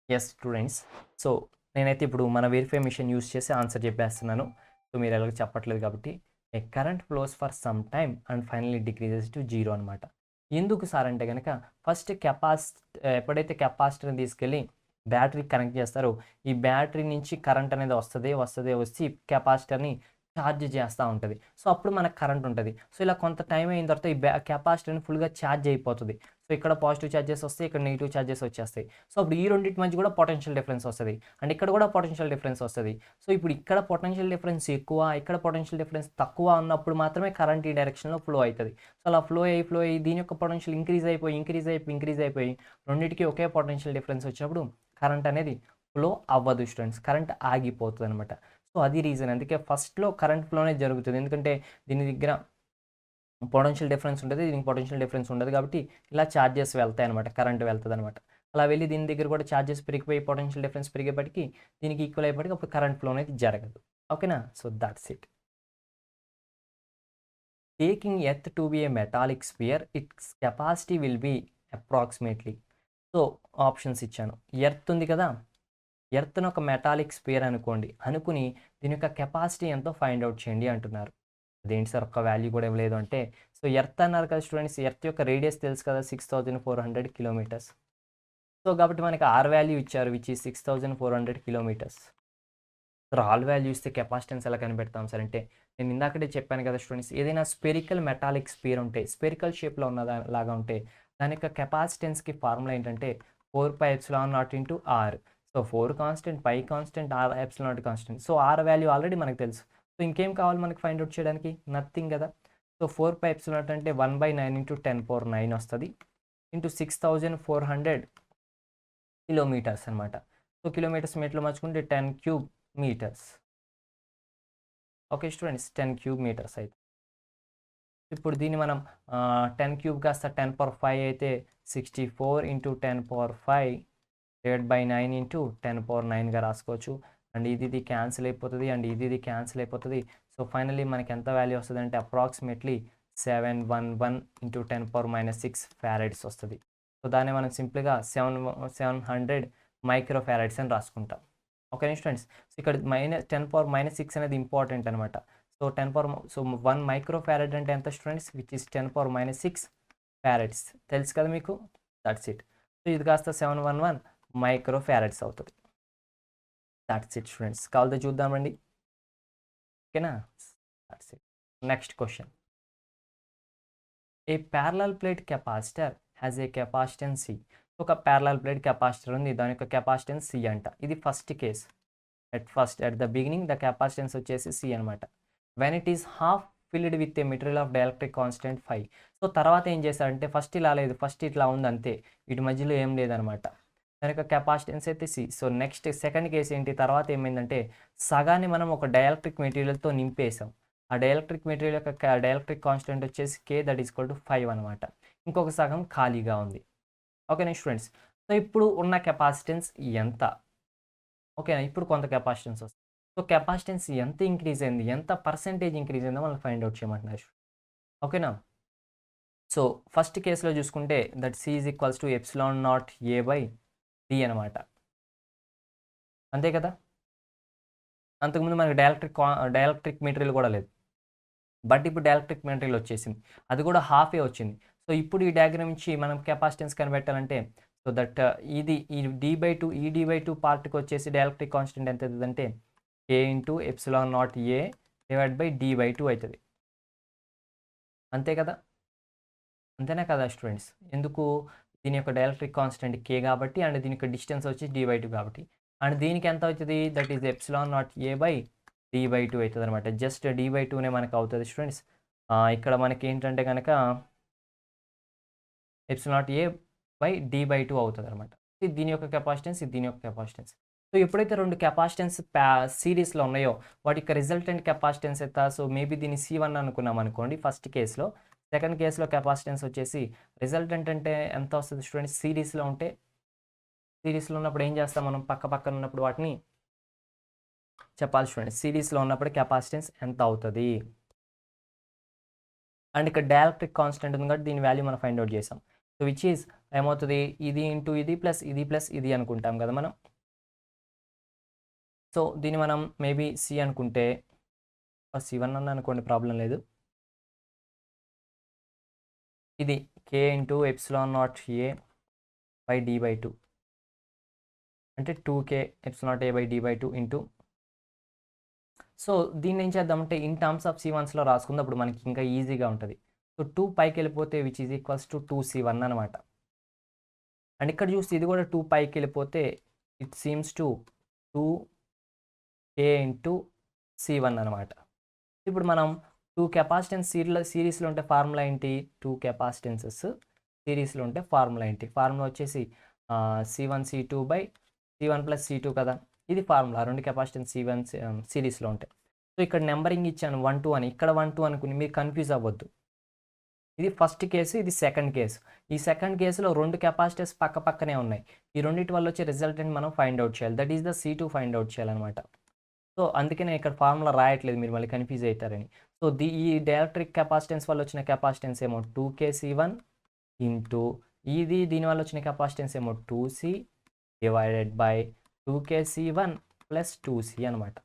Yes students. So నేనైతే ఇప్పుడు మన వెరిఫై మిషన్ యూజ్ చేసి ఆన్సర్ చెప్పేస్తున్నాను. సో మీరు ఎలాగో చెప్పట్లేదు కాబట్టి a current flows for some time and finally decreases to 0 అనమాట. ఎందుకు సార్ అంటే గనక ఫస్ట్ ఎప్పుడైతే కెపాసిటర్‌ని తీసుకెళ్ళి బ్యాటరీకి కనెక్ట్ చేస్తారో ఈ బ్యాటరీ నుంచి కరెంట్ అనేది వచ్చి కెపాసిటర్‌ని ఛార్జ్ చేస్తా ఉంటది. సో అప్పుడు మనకు కరెంట్ ఉంటది. సో ఇలా కొంత టైం అయిన తర్వాత ఈ కెపాసిటర్‌ని ఫుల్‌గా ఛార్జ్ అయిపోతది. సో ఇక్కడ పాజిటివ్ చార్జెస్ వస్తాయి. ఇక్కడ నెగెటివ్ చార్జెస్ వచ్చేస్తాయి. సో అప్పుడు ఈ రెండిటి మధ్య కూడా పొటెన్షియల్ డిఫరెన్స్ వస్తది. అండ్ ఇక్కడ కూడా పొటెన్షియల్ డిఫరెన్స్ వస్తది. సో ఇప్పుడు ఇక్కడ పొటెన్షియల్ డిఫరెన్స్ ఎక్కువ, ఇక్కడ పొటెన్షియల్ డిఫరెన్స్ తక్కువ ఉన్నప్పుడు మాత్రమే కరెంట్ ఈ డైరెక్షన్‌లో ఫ్లో అయితది. సో అలా ఫ్లో అయ్యి దీని యొక్క పొటెన్షియల్ ఇంక్రీజ్ అయిపోయి రెండిటికి ఒకే పొటెన్షియల్ డిఫరెన్స్ వచ్చినప్పుడు కరెంట్ అనేది ఫ్లో అవ్వదు స్టూడెంట్స్. కరెంట్ ఆగిపోతదనమాట. సో అది రీజన్. అందుకే ఫస్ట్‌లో కరెంట్ ఫ్లోనే జరుగుతది. ఎందుకంటే దీని దగ్గర పొటెన్షియల్ డిఫరెన్స్ ఉంటది. దీనికి పొటెన్షియల్ డిఫరెన్స్ ఉండదు కాబట్టి ఇలా చార్జెస్ వెళ్తాయన్నమాట. కరెంట్ వెళ్తదనమాట. అలా వెళ్ళి దీని దగ్గర కూడా ఛార్జెస్ పెరిగిపోయి పొటెన్షియల్ డిఫరెన్స్ పెరిగేపటికి దీనికి ఈక్వల్ అయిపోయి అప్పుడు కరెంట్ ఫ్లో అనేది జరగదు. ఓకేనా? So that's it. Taking earth to be a metallic sphere its capacity will be approximately. So options ఇచ్చాను. ఎర్త్ ఉంది కదా, ఎర్త్ను ఒక మెటాలిక్ స్పియర్ అనుకుని దీని యొక్క కెపాసిటీ ఎంతో ఫైండ్ అవుట్ చేయండి అంటున్నారు. అదేంటి సార్ ఒక్క వాల్యూ కూడా ఇవ్వలేదు అంటే, సో ఎర్త్ అన్నారు కదా స్టూడెంట్స్, ఎర్త్ యొక్క రేడియస్ తెలుసు కదా 6400 కిలోమీటర్స్. సో కాబట్టి మనకి ఆర్ వాల్యూ ఇచ్చారు విచ్ ఈ 6400 కిలోమీటర్స్. సార్ ఆల్ వాల్యూ ఇస్తే కెపాసిటెన్స్ ఎలా కనిపెడతాం సార్ అంటే, నేను ఇందాకడే చెప్పాను కదా స్టూడెంట్స్, ఏదైనా స్పెరికల్ మెటాలిక్ స్పియర్ ఉంటే, స్పెరికల్ షేప్లో ఉన్న లాగా ఉంటే దాని యొక్క కెపాసిటెన్స్కి ఫార్ములా ఏంటంటే 4πε0 into R. So 4 constant, pi constant, R epsilon constant. So R value already మనకు తెలుసు. సో ఇంకేం కావాలి మనకి ఫైండ్ అవుట్ చేయడానికి? నథింగ్ కదా. సో 4πε0 అంటే 1/9 ఇంటూ 10⁹ వస్తుంది ఇంటూ 6400 కిలోమీటర్స్ అనమాట. సో కిలోమీటర్స్ మీటర్లో మార్చుకుంటే 10 cube meters. Okay students, 10 cube meters అయితే ఇప్పుడు దీన్ని మనం 10 క్యూబ్ కాస్త 10⁵ అయితే 64 ఇంటూ 10⁵ డివైడ్ బై 9 ఇంటూ 10⁹ రాసుకోవచ్చు. అండ్ ఇది క్యాన్సిల్ అయిపోతుంది అండ్ ఇది క్యాన్సిల్ అయిపోతుంది. సో ఫైనల్లీ మనకి ఎంత వాల్యూ వస్తుంది అంటే అప్రాక్సిమేట్లీ 711 ఇంటూ 10⁻6 ఫారెడ్స్ వస్తుంది. సో దాన్ని మనం సింపుల్గా 700 మైక్రో ఫారెడ్స్ అని రాసుకుంటాం. ఓకే స్టూడెంట్స్, సో ఇక్కడ -10⁻6 అనేది ఇంపార్టెంట్ అనమాట. సో 1 మైక్రో ఫారెడ్ అంటే ఎంత స్టూడెంట్స్, విచ్ ఇస్ 10⁻6 ఫారెడ్స్. తెలుసు కదా మీకు, దట్స్ ఇట్. సో ఇది కాస్త 711 మైక్రో ఫారెడ్స్ అవుతుంది. దట్స్ ఇట్ స్టూడెంట్స్, కావాలితే చూద్దామండి. ఓకేనా? That's it. Next question. A parallel plate capacitor has a capacitance C. ఒక ప్యారలల్ ప్లేట్ కెపాసిటర్ ఉంది, దాని యొక్క కెపాసిటెన్స్ సి అంట. ఇది first case. At the beginning the capacitance వచ్చేసి సి అనమాట. When it is half filled with a material of dielectric constant 5. So తర్వాత ఏం చేశారంటే, ఫస్ట్ ఇలా లేదు, ఫస్ట్ ఇట్లా ఉంది అంతే, వీటి మధ్యలో ఏం లేదనమాట. దాని యొక్క కెపాసిటెన్స్ అయితే C. So next second case ఏంటి, తర్వాత ఏమైందంటే సగాన్ని మనం ఒక డైఎలక్ట్రిక్ మెటీరియల్తో నింపేసాం. ఆ డైఎలక్ట్రిక్ మెటీరియల్ యొక్క డైఎలక్ట్రిక్ కాన్స్టెంట్ వచ్చేసి కే, దట్ ఈస్ ఈక్వల్ టు 5 అనమాట. ఇంకొక సగం ఖాళీగా ఉంది. ఓకేనా స్టూడెంట్స్? సో ఇప్పుడు ఉన్న కెపాసిటెన్స్ ఎంత? ఓకేనా, ఇప్పుడు కొంత కెపాసిటెన్స్ వస్తుంది. సో కెపాసిటెన్స్ ఎంత ఇంక్రీజ్ అయింది, ఎంత పర్సెంటేజ్ ఇంక్రీజ్ అయిందో మనం ఫైండ్ అవుట్ చేయమంటున్నారు. ఓకేనా? సో ఫస్ట్ కేసులో చూసుకుంటే that C is equals to ε0a/d అనమాట. అంతే కదా. అంతకుముందు మనకి డైఎలక్ట్రిక్ మెటీరియల్ కూడా లేదు, బట్ ఇప్పుడు డైఎలక్ట్రిక్ మెటీరియల్ వచ్చేసింది, అది కూడా హాఫే వచ్చింది. సో ఇప్పుడు ఈ డయాగ్రామ్ నుంచి మనం కెపాసిటెన్స్ కనిపెట్టాలంటే, సో దట్ ఈ d/2 ఈ d/2 పార్ట్కి వచ్చేసి డైఎలక్ట్రిక్ కాన్స్టెంట్ ఎంత అవుతుంది అంటే k into ε0a divide by d/2 అవుతుంది. అంతే కదా, అంతేనా కదా స్టూడెంట్స్? ఎందుకు, దీని యొక్క డైఎలక్ట్రిక్ కాన్స్టెంట్ k కాబట్టి, అండ్ దీని యొక్క డిస్టెన్స్ వచ్చి d/2 కాబట్టి, అండ్ దీనికి ఎంత అవుతుంది, దట్ ఈస్ ε0a/d/2 అవుతుంది అనమాట. జస్ట్ d/2నే మనకు అవుతుంది స్టూడెంట్స్. ఇక్కడ మనకి ఏంటంటే కనుక ε0a/d/2 అవుతుంది అనమాట. ఇది దీని యొక్క కెపాసిటెన్స్, ఇది దీని యొక్క కెపాసిటెన్స్. సో ఎప్పుడైతే రెండు కెపాసిటెన్స్ సిరీస్లో ఉన్నాయో వాటి యొక్క రిజల్టెంట్ కెపాసిటెన్స్ ఎంత, సో మేబీ దీన్ని C1 అనుకున్నాం అనుకోండి ఫస్ట్ కేసులో. సెకండ్ కేసులో కెపాసిటెన్స్ వచ్చేసి రిజల్టెంట్ అంటే ఎంత వస్తుంది స్టూడెంట్స్, సిరీస్లో ఉన్నప్పుడు ఏం చేస్తాం మనం, పక్కన ఉన్నప్పుడు వాటిని చెప్పాలి స్టూడెంట్స్. సిరీస్లో ఉన్నప్పుడు కెపాసిటెన్స్ ఎంత అవుతుంది, అండ్ ఇక్కడ డైఎలక్ట్రిక్ కాన్స్టెంట్ ఉంది కాబట్టి దీని వాల్యూ మనం ఫైండ్ అవుట్ చేసాం. సో విచ్ ఈజ్ ఏమవుతుంది, ఇది ఇంటూ ఇది ప్లస్ ఇది అనుకుంటాం కదా మనం. సో దీన్ని మనం మేబీ సి అనుకుంటే, C1 అన్న అనుకోండి, ప్రాబ్లం లేదు. ఇది k ఇంటూ ε0a/d/2 అంటే 2k ε0a/d/2 ఇంటూ. సో దీన్ని ఏం చేద్దామంటే ఇన్ టర్మ్స్ ఆఫ్ C1స్లో రాసుకుందాం, అప్పుడు మనకి ఇంకా ఈజీగా ఉంటుంది. సో 2 పైకి వెళ్ళిపోతే which is equals to 2C1 అనమాట. అండ్ ఇక్కడ చూస్తే ఇది కూడా 2 పైకి వెళ్ళిపోతే it seems to 2k into C1 అనమాట. ఇప్పుడు మనం 2 కెపాసిటెన్స్ సిరీస్లో ఉంటే ఫార్ములా ఏంటి, 2 కెపాసిటెన్సెస్ సిరీస్లో ఉంటే ఫార్ములా ఏంటి, ఫార్ములా వచ్చేసి C1 C2/C1 + C2 కదా. ఇది ఫార్ములా, రెండు కెపాసిటెన్స్ C1 సిరీస్లో ఉంటాయి. సో ఇక్కడ నెంబరింగ్ ఇచ్చాను 1 2 అని, ఇక్కడ 1 2 అనుకుని మీరు కన్ఫ్యూజ్ అవ్వద్దు. ఇది ఫస్ట్ కేసు, ఇది సెకండ్ కేసు. ఈ సెకండ్ కేసులో 2 కెపాసిటర్స్ పక్క పక్కనే ఉన్నాయి. ఈ రెండిటి వల్ల వచ్చే రిజల్టెంట్ మనం ఫైండ్ అవుట్ చేయాలి. That is the C2 find out చేయాలన్నమాట. సో అందుకే నేను ఇక్కడ ఫార్ములా రాయట్లేదు, మీరు మళ్ళీ కన్ఫ్యూజ్ అవుతారని. సో ఈ డైఎలక్ట్రిక్ కెపాసిటెన్స్ వల్ల వచ్చిన కెపాసిటెన్స్ ఏమో 2kC1 ఇంటూ దీనివల్ల వచ్చిన కెపాసిటెన్స్ ఏమో 2C divided by 2kC1 plus 2C అనమాట.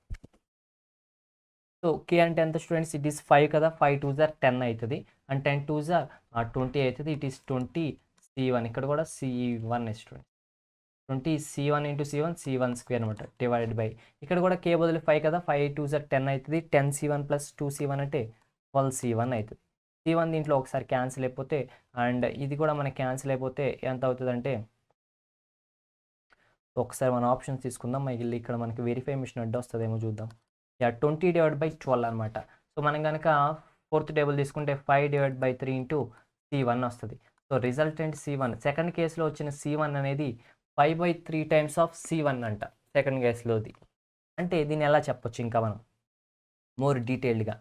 సో కే అంటే ఎంత స్టూడెంట్స్? ఇట్ ఈస్ 5 కదా, 5 2s are 10 అవుతుంది, అండ్ 10 2s are 20 అవుతుంది. ఇట్ ఈస్ 20C1, ఇక్కడ కూడా C1 student, 20C1 into C1 square అనమాట, డివైడెడ్ బై ఇక్కడ కూడా కే బదులు 5 కదా, 5 2s are 10 అవుతుంది, 10C1 ప్లస్ 2C1 అంటే 12C1 అవుతుంది. C1 దీంట్లో ఒకసారి క్యాన్సిల్ అయిపోతే, అండ్ ఇది కూడా మనకి క్యాన్సిల్ అయిపోతే ఎంత అవుతుంది అంటే, ఒకసారి మన ఆప్షన్స్ తీసుకుందాం. మళ్ళీ ఇక్కడ మనకి వెరిఫై మిషన్ అడ్డు వస్తుందేమో చూద్దాం. 20 డివైడ్ బై 12 అనమాట. సో మనం కనుక ఫోర్త్ టేబుల్ తీసుకుంటే 5 డివైడ్ బై 3 ఇంటూ C1 వస్తుంది. సో రిజల్టెంట్ C1, సెకండ్ కేసులో వచ్చిన C1 అనేది 5/3 టైమ్స్ ఆఫ్ C1 అంట సెకండ్ కేసులోది. అంటే దీన్ని ఎలా చెప్పొచ్చు ఇంకా మనం మోర్ డీటెయిల్డ్గా?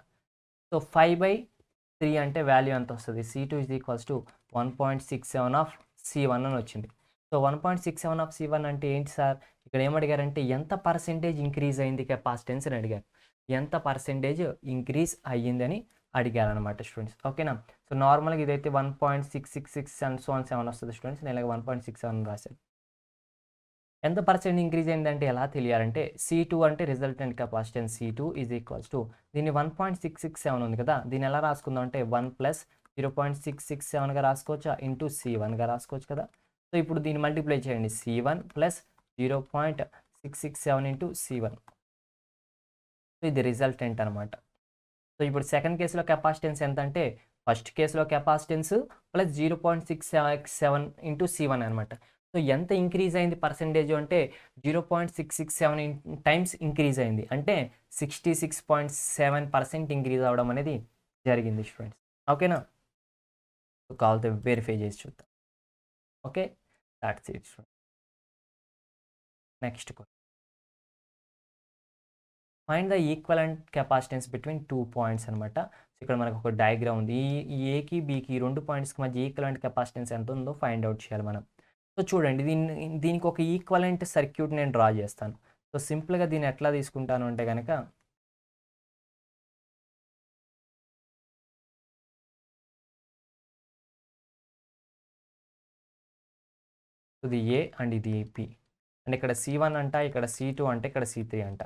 సో 5/3 అంటే వాల్యూ ఎంత వస్తుంది? C2 is equals to 1.67 of C1 అని వచ్చింది. సో 1.67 ఆఫ్ C1 అంటే ఏంటి సార్? ఇక్కడ ఏమడిగారంటే ఎంత పర్సెంటేజ్ ఇంక్రీజ్ అయింది కెపాసిటెన్స్ అని అడిగారు. ఎంత పర్సెంటేజ్ ఇంక్రీజ్ అయ్యిందని అడిగారనమాట స్టూడెంట్స్. ఓకేనా? సో నార్మల్గా ఇదైతే 1.666 అండ్ సో ఆన్ 7 వస్తుంది స్టూడెంట్స్. నేను ఇలాగ 1.67 రాశాను. ఎంత పర్సెంట్ ఇంక్రీజ్ అయిందంటే ఎలా తెలియాలంటే, C2 అంటే resultant capacitance C2 is equals to, దీన్ని 1.667 ఉంది కదా, దీన్ని ఎలా రాసుకుందాం అంటే 1 ప్లస్ 0.667గా రాసుకోవచ్చా, ఇంటూ C1గా రాసుకోవచ్చు కదా. సో ఇప్పుడు దీన్ని మల్టిప్లై చేయండి, C1 plus 0.667 into C1. So ఇది రిజల్టెంట్ అనమాట. సో ఇప్పుడు సెకండ్ కేసులో కెపాసిటెన్స్ ఎంత అంటే, ఫస్ట్ కేసులో కెపాసిటెన్స్ ప్లస్ 0.667 ఇంటూ C1 అనమాట. సో ఎంత ఇంక్రీజ్ అయింది పర్సెంటేజ్ అంటే 0.667 టైమ్స్ ఇంక్రీజ్ అయింది, అంటే 66.7% ఇంక్రీజ్ అవ్వడం అనేది జరిగింది స్టూడెంట్స్. ఓకేనా? కావాలితే వెరిఫై చేసి చూద్దాం. Okay, that's it student. Next find the equivalent capacitance between 2 points అనమాట. సో ఇక్కడ మనకు ఒక డయాగ్రామ్ ఉంది. ఈ ఏకి బీకి 2 పాయింట్స్కి మధ్య ఈక్వలెంట్ కెపాసిటెన్స్ ఎంత ఉందో ఫైండ్ అవుట్ చేయాలి మనం. సో చూడండి, దీనికి ఒక ఈక్వలెంట్ సర్క్యూట్ నేను డ్రా చేస్తాను. సో సింపుల్గా దీన్ని ఎట్లా తీసుకుంటాను అంటే కనుక, ఇది ఏ అండ్ ఇది పి, అండ్ ఇక్కడ C1 అంట, ఇక్కడ C2 అంటే, ఇక్కడ C3 అంట.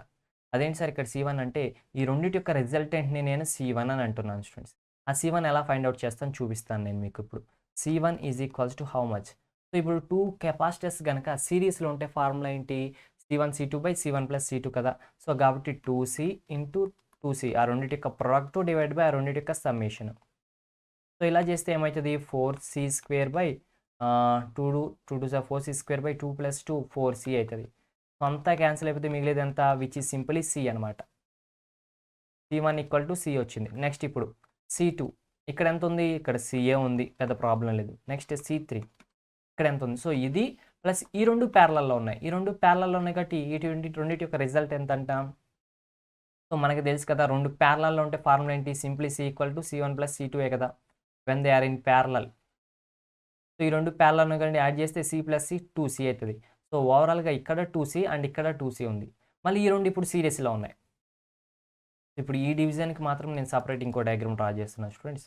అదేంటి సార్ ఇక్కడ C1 అంటే, ఈ రెండింటి యొక్క రిజల్టెంట్ని నేను C1 అని అంటున్నాను స్టూడెంట్స్. ఆ C1 ఎలా ఫైండ్ అవుట్ చేస్తాను చూపిస్తాను నేను మీకు ఇప్పుడు. C1 is equals to how much? So ఇప్పుడు 2 కెపాసిటర్స్ కనుక సిరీస్లో ఉంటే ఫార్ములా ఏంటి? C1 C2 by C1 plus C2 కదా. సో కాబట్టి 2C ఇంటూ 2C, ఆ రెండింటి యొక్క ప్రొడక్ట్ డివైడ్ బై ఆ రెండింటి యొక్క సమ్మేషన్. సో ఇలా చేస్తే ఏమవుతుంది? 4C square by 2 2 4C square by 2 plus 2 4C అవుతుంది. సో అంతా క్యాన్సిల్ అయిపోతే మిగిలేదు ఎంత? విచ్ ఈజ్ సింపుల్లీ C అనమాట. C1 ఈక్వల్ టు C వచ్చింది. నెక్స్ట్ ఇప్పుడు C2, ఇక్కడ ఎంత ఉంది? ఇక్కడ CA ఉంది, పెద్ద ప్రాబ్లం లేదు. నెక్స్ట్ C3, ఇక్కడ ఎంత ఉంది? సో ఇది ప్లస్ ఈ రెండు ప్యారలల్లో ఉన్నాయి, ఈ రెండు ప్యారలల్లో ఉన్నాయి కాబట్టి రెండింటి యొక్క రిజల్ట్ ఎంత అంట? సో మనకి తెలుసు కదా, రెండు ప్యారలల్లో ఉంటే ఫార్ములా ఏంటి? Simply C equal to C1 plus C2 కదా, when they are in parallel. So ఈ రెండు ప్యారలల్ కానీ యాడ్ చేస్తే C ప్లస్ C 2C అవుతుంది. సో ఓవరాల్గా ఇక్కడ 2C అండ్ ఇక్కడ 2C ఉంది. మళ్ళీ ఈ రెండు ఇప్పుడు సిరీస్లో ఉన్నాయి. ఇప్పుడు ఈ డివిజన్కి మాత్రం నేను సపరేట్ ఇంకో డయాగ్రామ్ డ్రా చేస్తున్నాను students.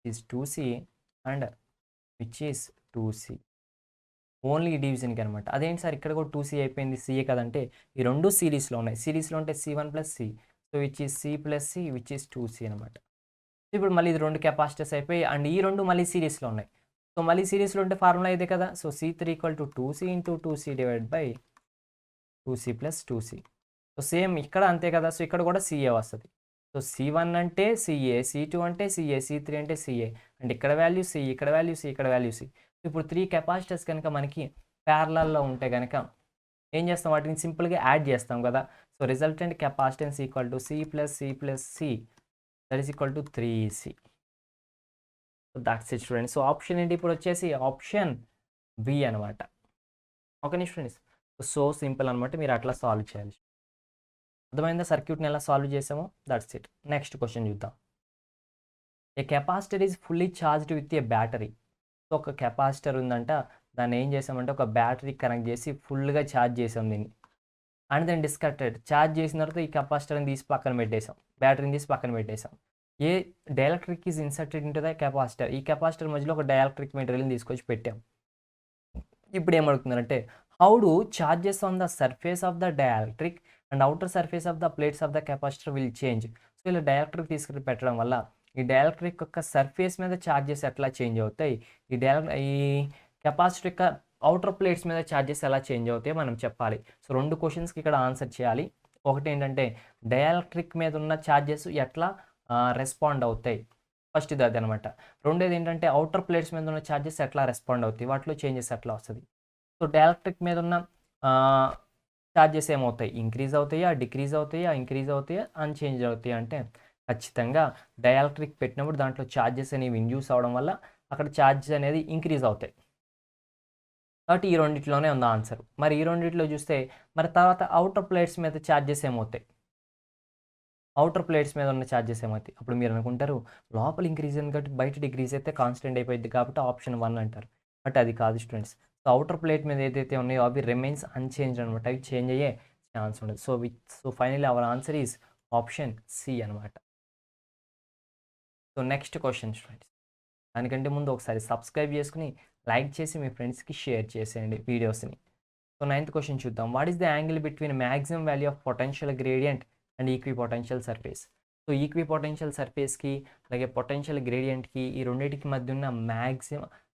Is 2C and which is 2C, only ఈ డివిజన్కి అనమాట. అదేంటి సార్ ఇక్కడ కూడా 2C అయిపోయింది, CA కదంటే ఈ రెండు సిరీస్లో ఉన్నాయి. సిరీస్లో ఉంటే C1 plus C, so which is C plus C which is 2C అనమాట. ఇప్పుడు మళ్ళీ ఇది రెండు కెపాసిటర్స్ అయిపోయి అండ్ ఈ రెండు మళ్ళీ సిరీస్లో ఉన్నాయి. సో మళ్ళీ సిరీస్లో ఉంటే ఫార్ములా ఇదే కదా. So C3 equal to 2C into 2C divide by 2C plus 2C. So same ఇక్కడ అంతే కదా. సో ఇక్కడ కూడా CA వస్తుంది. సో C1 అంటే CA, C2 అంటే CA, C3 అంటే CA, అంటే ఇక్కడ వాల్యూ C, ఇక్కడ వాల్యూ C, ఇక్కడ వాల్యూ C. ఇప్పుడు 3 కెపాసిటర్స్ కనుక మనకి ప్యారలల్లో ఉంటే కనుక ఏం చేస్తాం? వాటిని సింపుల్గా యాడ్ చేస్తాం కదా. So resultant capacitance equal to C plus C plus C, that is equal to 3C. So that's it students. So option ఏంటి ఇప్పుడు వచ్చేసి? ఆప్షన్ బి అనమాట. ఓకే స్టూడెంట్స్, సో సింపుల్ అనమాట, మీరు అట్లా సాల్వ్ చేయాలి. అర్థమైందా సర్క్యూట్ని ఎలా సాల్వ్ చేసామో? That's it. నెక్స్ట్ క్వశ్చన్ చూద్దాం. ఏ capacitor is fully charged with a battery. So ఒక కెపాసిటర్ ఉందంట, దాన్ని ఏం చేసామంటే ఒక బ్యాటరీ కనెక్ట్ చేసి ఫుల్గా ఛార్జ్ చేసాం దీన్ని. And then disconnected. ఛార్జ్ చేసిన తర్వాత ఈ కెపాసిటర్ని తీసి పక్కన పెట్టేసాం, బ్యాటరీని తీసి పక్కన పెట్టేసాం. A dielectric is inserted into the capacitor. ఈ కెపాసిటర్ మధ్యలో ఒక డైఎలక్ట్రిక్ మెటీరియల్ని తీసుకొచ్చి పెట్టాం. ఇప్పుడు ఏమడుగుతున్నారంటే how do charges on the surface of the dielectric and outer surface of the plates of the capacitor will change. So ఇలా డైఎలక్ట్రిక్ తీసుకుని పెట్టడం వల్ల ఈ డైఎలక్ట్రిక్ యొక్క సర్ఫేస్ మీద ఛార్జెస్ ఎట్లా చేంజ్ అవుతాయి, ఈ కెపాసిటర్ యొక్క అవుటర్ ప్లేట్స్ మీద ఛార్జెస్ ఎలా చేంజ్ అవుతాయి మనం చెప్పాలి. సో 2 క్వశ్చన్స్కి ఇక్కడ ఆన్సర్ చేయాలి. ఒకటి ఏంటంటే డైఎలక్ట్రిక్ మీద ఉన్న ఛార్జెస్ ఎట్లా రెస్పాండ్ అవుతాయి, ఫస్ట్ ఇది అదనమాట. రెండోది ఏంటంటే అవుటర్ ప్లేట్స్ మీద ఉన్న ఛార్జెస్ ఎట్లా రెస్పాండ్ అవుతాయి, వాటిలో చేంజెస్ ఎట్లా వస్తుంది. సో డైఎలక్ట్రిక్ మీద ఉన్న ఛార్జెస్ ఏమవుతాయి, ఇంక్రీజ్ అవుతాయా, డిక్రీజ్ అవుతాయా, ఇంక్రీజ్ అవుతాయా, అన్చేంజ్ అవుతాయా అంటే ఖచ్చితంగా డైఎలక్ట్రిక్ పెట్టినప్పుడు దాంట్లో ఛార్జెస్ అనేవి ఇండ్యూస్ అవడం వల్ల అక్కడ ఛార్జెస్ అనేది ఇంక్రీజ్ అవుతాయి. కాబట్టి ఈ రెండిట్లోనే ఉంది ఆన్సర్. మరి ఈ రెండిట్లో చూస్తే మరి తర్వాత అవుటర్ ప్లేట్స్ మీద ఛార్జెస్ ఏమవుతాయి, అవుటర్ ప్లేట్స్ మీద ఉన్న ఛార్జెస్ ఏమవుతాయి. అప్పుడు మీరు అనుకుంటారు లోపల ఇంక్రీజ్ అయింది కాబట్టి బయట డిక్రీజ్ అయితే కాన్స్టెంట్ అయిపోయింది కాబట్టి ఆప్షన్ 1 అంటారు. బట్ అది కాదు స్టూడెంట్స్. సో అవుటర్ ప్లేట్ మీద ఏదైతే ఉన్నాయో అవి రిమైన్స్ అన్చేంజ్ అనమాట, అవి చేంజ్ అయ్యే ఛాన్స్ ఉండదు. So finally our answer is option C అనమాట. సో నెక్స్ట్ క్వశ్చన్ స్టూడెంట్స్, దానికంటే ముందు ఒకసారి సబ్స్క్రైబ్ చేసుకుని లైక్ చేసి మీ ఫ్రెండ్స్కి షేర్ చేసేయండి వీడియోస్ని. సో 9th క్వశ్చన్ చూద్దాం. What is the angle between maximum value of potential gradient and equipotential surface. So equipotential సర్ఫేస్కి అలాగే పొటెన్షియల్ గ్రేడియంట్కి ఈ రెండింటికి మధ్య ఉన్న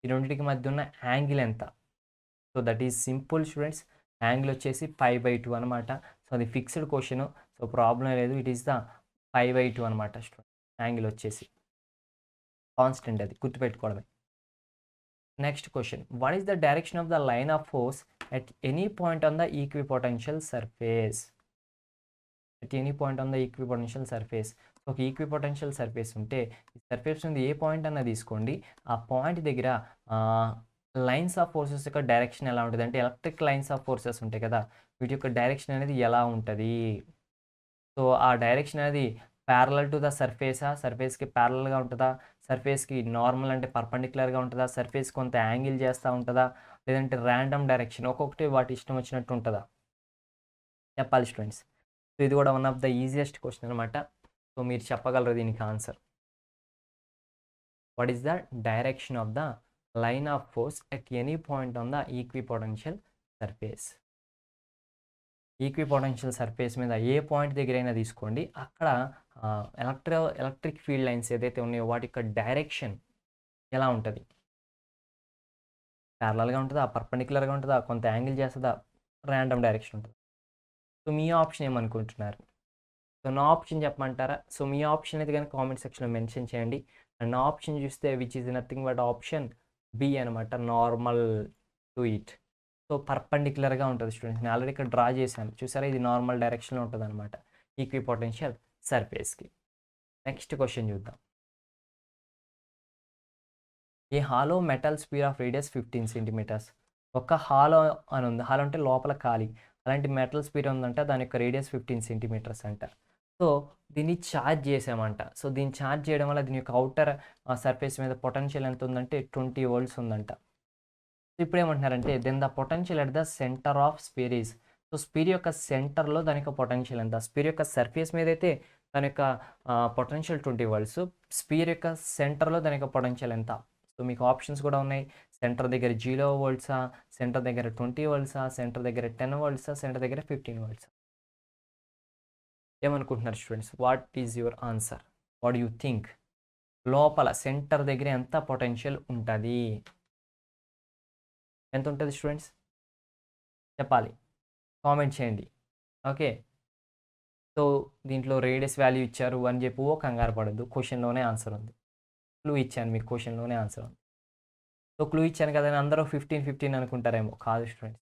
ఈ రెండింటికి మధ్య ఉన్న యాంగిల్ ఎంత. So that is simple students. Angle వచ్చేసి 5/2 అనమాట. సో అది ఫిక్స్డ్ క్వశ్చన్, సో ప్రాబ్లం లేదు. ఇట్ ఈస్ ద 5/2 అనమాట స్టూడెంట్. యాంగిల్ వచ్చేసి కాన్స్టెంట్, అది గుర్తుపెట్టుకోవడమే. Next question, what is the direction of the line of force at any point on the equipotential surface. At any point on the equipotential surface. ఒక equipotential surface ఉంటే ఈ surface నుండి ఏ point అన్న తీసుకోండి, ఆ point దగ్గర lines of forces యొక్క direction ఎలా ఉంటుంది అంటే ఎలక్ట్రిక్ లైన్స్ ఆఫ్ ఫోర్సెస్ ఉంటాయి కదా, వీటి యొక్క డైరెక్షన్ అనేది ఎలా ఉంటుంది. సో ఆ డైరెక్షన్ అనేది ప్యారలల్ టు ద సర్ఫేసా, సర్ఫేస్కి ప్యారలల్గా ఉంటుందా, సర్ఫేస్కి నార్మల్ అంటే పర్పెండిక్యులర్గా ఉంటుందా, సర్ఫేస్ కొంత యాంగిల్ చేస్తూ ఉంటుందా, లేదంటే ర్యాండమ్ డైరెక్షన్ ఒక్కొక్కటి వాటి ఇష్టం వచ్చినట్టు ఉంటుందా చెప్పాలి స్టూడెంట్స్. సో ఇది కూడా one of the easiest question అనమాట. సో మీరు చెప్పగలరు దీనికి answer. What is the direction of the line of force at any point on the equipotential surface. Equi potential surface మీద ఏ పాయింట్ దగ్గర అయినా తీసుకోండి, అక్కడ ఎలక్ట్రిక్ ఫీల్డ్ లైన్స్ ఏదైతే ఉన్నాయో వాటి యొక్క డైరెక్షన్ ఎలా ఉంటుంది, ప్యారలల్గా ఉంటుందా, పర్పెండిక్యులర్గా ఉంటుందా, కొంత యాంగిల్ చేస్తుందా, ర్యాండమ్ డైరెక్షన్ ఉంటుంది. సో మీ ఆప్షన్ ఏమనుకుంటున్నారు. సో నా ఆప్షన్ చెప్పమంటారా. సో మీ ఆప్షన్ అయితే కనుక కామెంట్ సెక్షన్లో మెన్షన్ చేయండి. అండ్ నా ఆప్షన్ చూస్తే which is nothing but option B అనమాట, నార్మల్ టు ఇట్. సో పర్పెండిక్యులర్గా ఉంటుంది స్టూడెంట్స్. నేను ఆల్రెడీ ఇక్కడ డ్రా చేశాను చూసారా, ఇది నార్మల్ డైరెక్షన్లో ఉంటుంది అనమాట ఈక్వి పొటెన్షియల్ సర్ఫేస్కి. నెక్స్ట్ క్వశ్చన్ చూద్దాం. A hollow metal sphere of radius 15 centimeters. ఒక హాలో అని ఉంది, హాలో అంటే లోపల ఖాళీ, అలాంటి మెటల్ స్పియర్ ఉందంట, దాని యొక్క రేడియస్ 15 సెంటీమీటర్స్ అంట. సో దీన్ని ఛార్జ్ చేసామంట. సో దీన్ని ఛార్జ్ చేయడం వల్ల దీని యొక్క అవుటర్ సర్ఫేస్ మీద పొటెన్షియల్ ఎంత ఉందంటే 20 volts ఉందంట. సో ఇప్పుడు ఏమంటున్నారంటే then the potential at the centre of sphere is. So sphere యొక్క సెంటర్లో దాని యొక్క పొటెన్షియల్ ఎంత. స్పియర్ యొక్క సర్ఫేస్ మీద అయితే దాని యొక్క పొటెన్షియల్ 20 volts, స్పియర్ యొక్క సెంటర్లో దాని యొక్క పొటెన్షియల్ ఎంత. సో మీకు ఆప్షన్స్ కూడా ఉన్నాయి. సెంటర్ దగ్గర 0 volts, సెంటర్ దగ్గర 20 volts, సెంటర్ దగ్గర 10 volts, సెంటర్ దగ్గర 15 volts. ఏమనుకుంటున్నారు students, what is your answer, what you think. లోపల సెంటర్ దగ్గర ఎంత పొటెన్షియల్ ఉంటుంది, ఎంత ఉంటుంది స్టూడెంట్స్ చెప్పాలి, కామెంట్ చేయండి. ఓకే, సో దీంట్లో రేడియస్ వాల్యూ ఇచ్చారు అని చెప్పి కంగారు పడద్దు, క్వశ్చన్లోనే ఆన్సర్ ఉంది. క్లూ ఇచ్చాను మీకు, క్వశ్చన్లోనే ఆన్సర్ ఉంది. సో క్లూ ఇచ్చాను కదా అని అందరూ 15 అనుకుంటారేమో, కాదు స్టూడెంట్స్,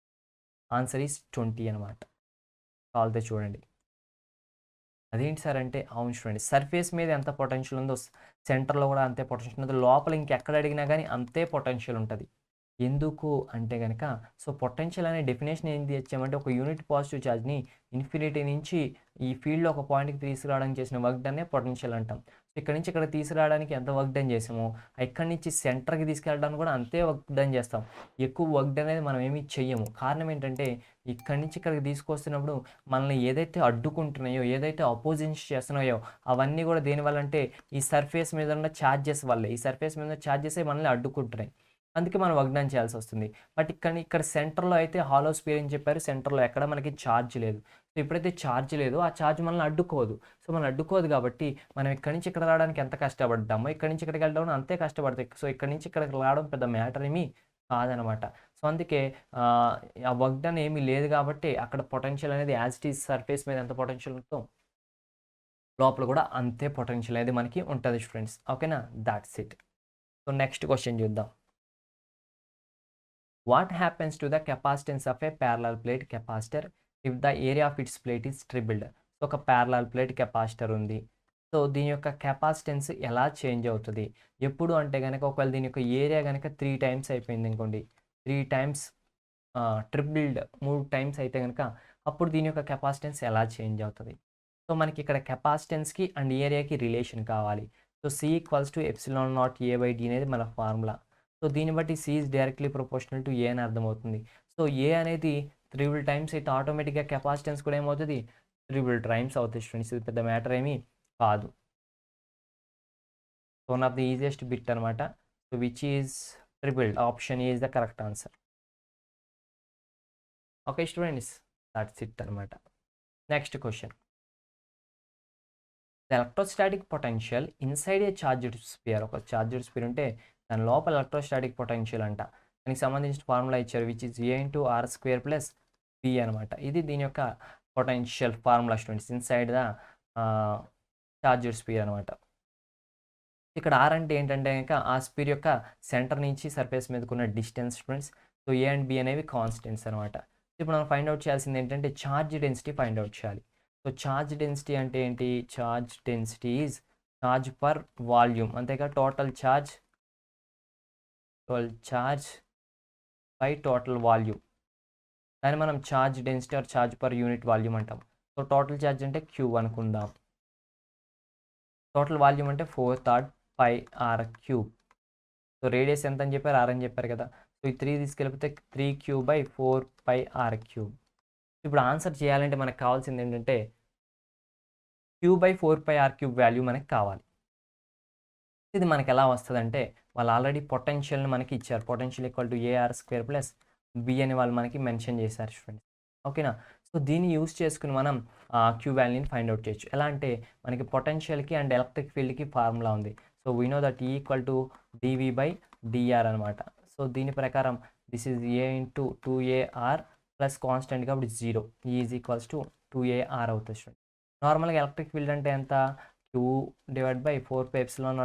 ఆన్సర్ ఈజ్ 20 అనమాట. కావాలితే చూడండి. అదేంటి సార్ అంటే అవును స్టూడెంట్స్, సర్ఫేస్ మీద ఎంత పొటెన్షియల్ ఉందో సెంటర్లో కూడా అంతే పొటెన్షియల్ ఉంది, లోపల ఇంకెక్కడ అడిగినా కానీ అంతే పొటెన్షియల్ ఉంటుంది. ఎందుకు అంటే కనుక సో పొటెన్షియల్ అనే డెఫినేషన్ ఏంటి ఇచ్చామంటే ఒక యూనిట్ పాజిటివ్ ఛార్జ్ని ఇన్ఫినిటీ నుంచి ఈ ఫీల్డ్లో ఒక పాయింట్కి తీసుకురావడానికి చేసిన వర్క్ దాన్నే పొటెన్షియల్ అంటాం. ఇక్కడి నుంచి ఇక్కడ తీసుకురావడానికి ఎంత వర్క్ డన్ చేసామో ఇక్కడి నుంచి సెంటర్కి తీసుకెళ్ళడానికి కూడా అంతే వర్క్ డన్ చేస్తాం. ఎక్కువ వర్క్ డన్ అనేది మనం ఏమీ చెయ్యము. కారణం ఏంటంటే ఇక్కడి నుంచి ఇక్కడికి తీసుకొస్తున్నప్పుడు మనల్ని ఏదైతే అడ్డుకుంటున్నాయో, ఏదైతే అపోజిషన్స్ చేస్తున్నాయో అవన్నీ కూడా దేనివల్ల అంటే ఈ సర్ఫేస్ మీద ఉన్న ఛార్జెస్ వల్లే. ఈ సర్ఫేస్ మీద ఉన్న ఛార్జెసే మనల్ని అడ్డుకుంటున్నాయి. అందుకే మనం వర్క్ డన్ చేయాల్సి వస్తుంది. బట్ ఇక్కడ సెంటర్లో అయితే హాలో స్పియర్ అని చెప్పారు. సెంటర్లో ఎక్కడ మనకి ఛార్జ్ లేదు. సో ఎప్పుడైతే ఛార్జ్ లేదో ఆ ఛార్జ్ మనల్ని అడ్డుకోదు. సో మనం అడ్డుకోదు కాబట్టి మనం ఇక్కడి నుంచి ఇక్కడ రావడానికి ఎంత కష్టపడ్డామో ఇక్కడి నుంచి ఇక్కడికి వెళ్ళడం అంతే కష్టపడతాయి. సో ఇక్కడి నుంచి ఇక్కడికి రావడం పెద్ద మ్యాటర్ ఏమీ కాదనమాట. సో అందుకే ఆ వర్క్ డన్ ఏమీ లేదు కాబట్టి అక్కడ పొటెన్షియల్ అనేది యాజ్ ఇట్ ఈజ్ సర్ఫేస్ మీద ఎంత పొటెన్షియల్ ఉంటుందో లోపల కూడా అంతే పొటెన్షియల్ అనేది మనకి ఉంటుంది స్టూడెంట్స్. ఓకేనా, that's it. So next question చూద్దాం. What happens to the capacitance of a parallel plate capacitor if the area of its plate is tripled? So ఒక ప్యారలల్ ప్లేట్ కెపాసిటర్ ఉంది. సో దీని యొక్క కెపాసిటెన్స్ ఎలా చేంజ్ అవుతుంది ఎప్పుడు అంటే కనుక ఒకవేళ దీని యొక్క ఏరియా కనుక 3 టైమ్స్ అయిపోయింది అనుకోండి, 3 టైమ్స్ ట్రిపుల్డ్ 3 టైమ్స్ అయితే కనుక అప్పుడు దీని యొక్క కెపాసిటెన్స్ ఎలా చేంజ్ అవుతుంది. సో మనకి ఇక్కడ కెపాసిటెన్స్కి అండ్ ఏరియాకి రిలేషన్ కావాలి. సో C = ε0A/d అనేది మన ఫార్ములా. సో దీన్ని బట్టి C is directly proportional to A అని అర్థమవుతుంది. సో A అనేది 3 టైమ్స్ అయితే ఆటోమేటిక్గా కెపాసిటెన్స్ కూడా ఏమవుతుంది 3 టైమ్స్ అవుతుంది స్టూడెంట్స్. ఇది పెద్ద మ్యాటర్ ఏమీ కాదు. So one of the easiest bit అనమాట. So which is tripled, option A is the correct answer. Okay students, that's it అనమాట. Next question. The electrostatic potential inside a charged sphere. ఒక charged sphere ఉంటే దాని లోపల electrostatic potential అంట. దానికి సంబంధించిన formula ఇచ్చారు విచ్ ఇస్ A/r² + B అనమాట. ఇది దీని యొక్క potential formula students inside the charged sphere అనమాట. ఇక్కడ ఆర్ అంటే ఏంటంటే కనుక ఆ స్పియర్ యొక్క సెంటర్ నుంచి సర్ఫేస్ మీదకున్న distance students. So A and B అనేవి కాన్స్టెంట్స్ అనమాట. ఇప్పుడు మనం ఫైండ్ అవుట్ చేయాల్సింది ఏంటంటే ఛార్జ్ డెన్సిటీ ఫైండ్ అవుట్ చేయాలి. సో ఛార్జ్ డెన్సిటీ అంటే ఏంటి, charge density is charge per volume, అంతేగా total charge by total volume. దాన్ని మనం charge density or charge per unit volume అంటాం. సో టోటల్ ఛార్జ్ అంటే Q అనుకుందాం. టోటల్ వాల్యూమ్ అంటే 4/πr³. సో రేడియస్ ఎంత అని చెప్పారు, R అని చెప్పారు కదా. సో ఈ 3 తీసుకెళ్ళిపోతే 3Q/4πr³. ఇప్పుడు ఆన్సర్ చేయాలంటే మనకు కావాల్సింది ఏంటంటే Q/4πr³ వాల్యూ మనకి కావాలి. ఇది మనకి ఎలా వస్తుందంటే వాళ్ళు ఆల్రెడీ పొటెన్షియల్ని మనకి ఇచ్చారు. పొటెన్షియల్ = AR² + B అని వాళ్ళు మనకి మెన్షన్ చేశారు స్టూడెంట్స్. ఓకేనా. సో దీన్ని యూస్ చేసుకుని మనం Q వాల్యూని ఫైండ్ అవుట్ చేయొచ్చు. ఎలా అంటే మనకి పొటెన్షియల్కి అండ్ ఎలక్ట్రిక్ ఫీల్డ్కి ఫార్ములా ఉంది. So we know that E = dV/dr అనమాట. సో దీని ప్రకారం this is A × 2AR plus constant కాబట్టి 0. E = 2AR అవుతుంది స్టూడెంట్. నార్మల్గా ఎలక్ట్రిక్ ఫీల్డ్ అంటే ఎంత, Q/4πε0 ×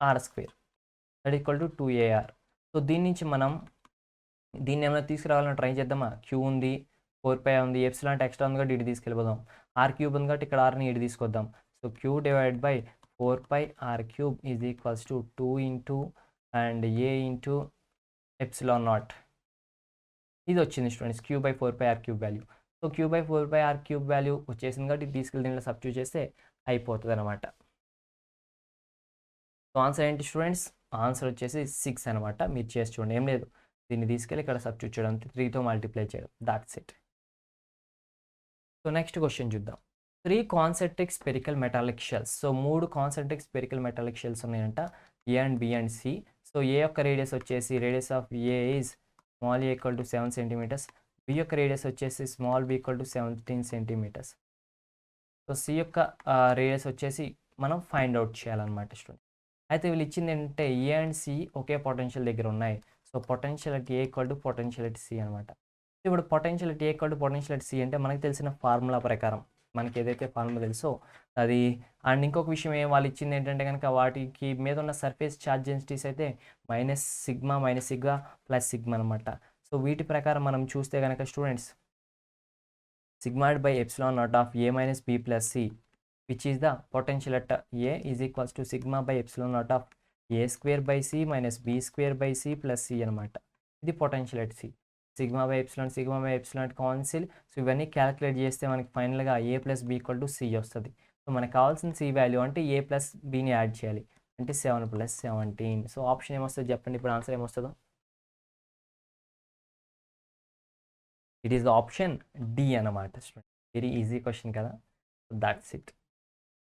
r², that = 2AR. So దీని నుంచి మనం దీన్ని ఏమైనా తీసుకురావాలని ట్రై చేద్దామా. Q ఉంది, 4π ఉంది, ఎప్సిలాన్ అంటే ఎక్స్ట్రా ఉంది కాబట్టి ఇటు తీసుకెళ్ళిపోదాం. R³ ఉంది కాబట్టి ఇక్కడ Rని ఇటు తీసుకొద్దాం. So Q/4πr³ = 2 × and A × ε0. ఇది వచ్చింది students Q/4πr³ value. So Q/4πr³ value వచ్చేసింది కాబట్టి తీసుకెళ్ళి దీంట్లో సబ్స్టిట్యూట్ చేస్తే అయిపోతుంది అనమాట. సో ఆన్సర్ ఏంటి స్టూడెంట్స్, ఆన్సర్ వచ్చేసి 6 అనమాట. మీరు చేసి చూడండి, ఏం లేదు, దీన్ని తీసుకెళ్ళి ఇక్కడ సబ్స్టిట్యూట్ చేయడం, 3తో మల్టిప్లై చేయడం, that's it. So next question చూద్దాం. 3 concentric spherical metallic shells. So 3 concentric spherical metallic shells ఉన్నాయంట, A and B and C. So A యొక్క రేడియస్ వచ్చేసి radius of A is small a = 7 cm. B యొక్క radius వచ్చేసి small b = 17 cm. So C యొక్క radius వచ్చేసి మనం find out చేయాలన్నమాట student. అయితే వీళ్ళు ఇచ్చింది ఏంటంటే A and C okay potential దగ్గర ఉన్నాయి. So potential at A = potential at C అనమాట. ఇప్పుడు potential at A = potential at C అంటే మనకు తెలిసిన ఫార్ములా ప్రకారం మనకి ఏదైతే ఫార్ములా తెలుసో అది. అండ్ ఇంకొక విషయం వాళ్ళు ఇచ్చింది ఏంటంటే కనుక వాటికి మీద ఉన్న సర్ఫేస్ ఛార్జ్ డెన్సిటీస్ అయితే -σ -σ + అనమాట. సో వీటి ప్రకారం మనం చూస్తే కనుక students σ/ε0 of A - B + C which is the potential at A is equals to σ/ε0 of A² / C - B² / C + C అనమాట. ఇది potential at C. σ/ε cancel. So ఇవన్నీ క్యాలిక్యులేట్ చేస్తే మనకి ఫైనల్గా A + B = C వస్తుంది. సో మనకు కావాల్సిన సి వాల్యూ అంటే ఏ ప్లస్ బిని యాడ్ చేయాలి, అంటే 7 + 17. సో ఆప్షన్ ఏమొస్తుంది చెప్పండి, ఇప్పుడు ఆన్సర్ ఏమొస్తుందో? It is the option D అనమాట. వెరీ ఈజీ క్వశ్చన్ కదా. That's it.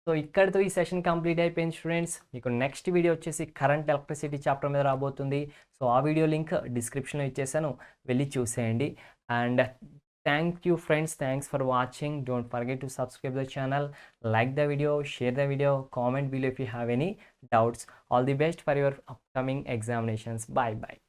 సో ఇక్కడితో ఈ సెషన్ కంప్లీట్ అయిపోయింది స్టూడెంట్స్. మీకు నెక్స్ట్ వీడియో వచ్చేసి కరెంట్ ఎలక్ట్రిసిటీ చాప్టర్ మీద రాబోతుంది. సో ఆ వీడియో లింక్ డిస్క్రిప్షన్లో ఇచ్చేసాను, వెళ్ళి చూసేయండి. And thank you friends, thanks for watching. Don't forget to subscribe the channel, like the video, share the video, comment below if you have any doubts. All the best for your upcoming examinations. Bye bye.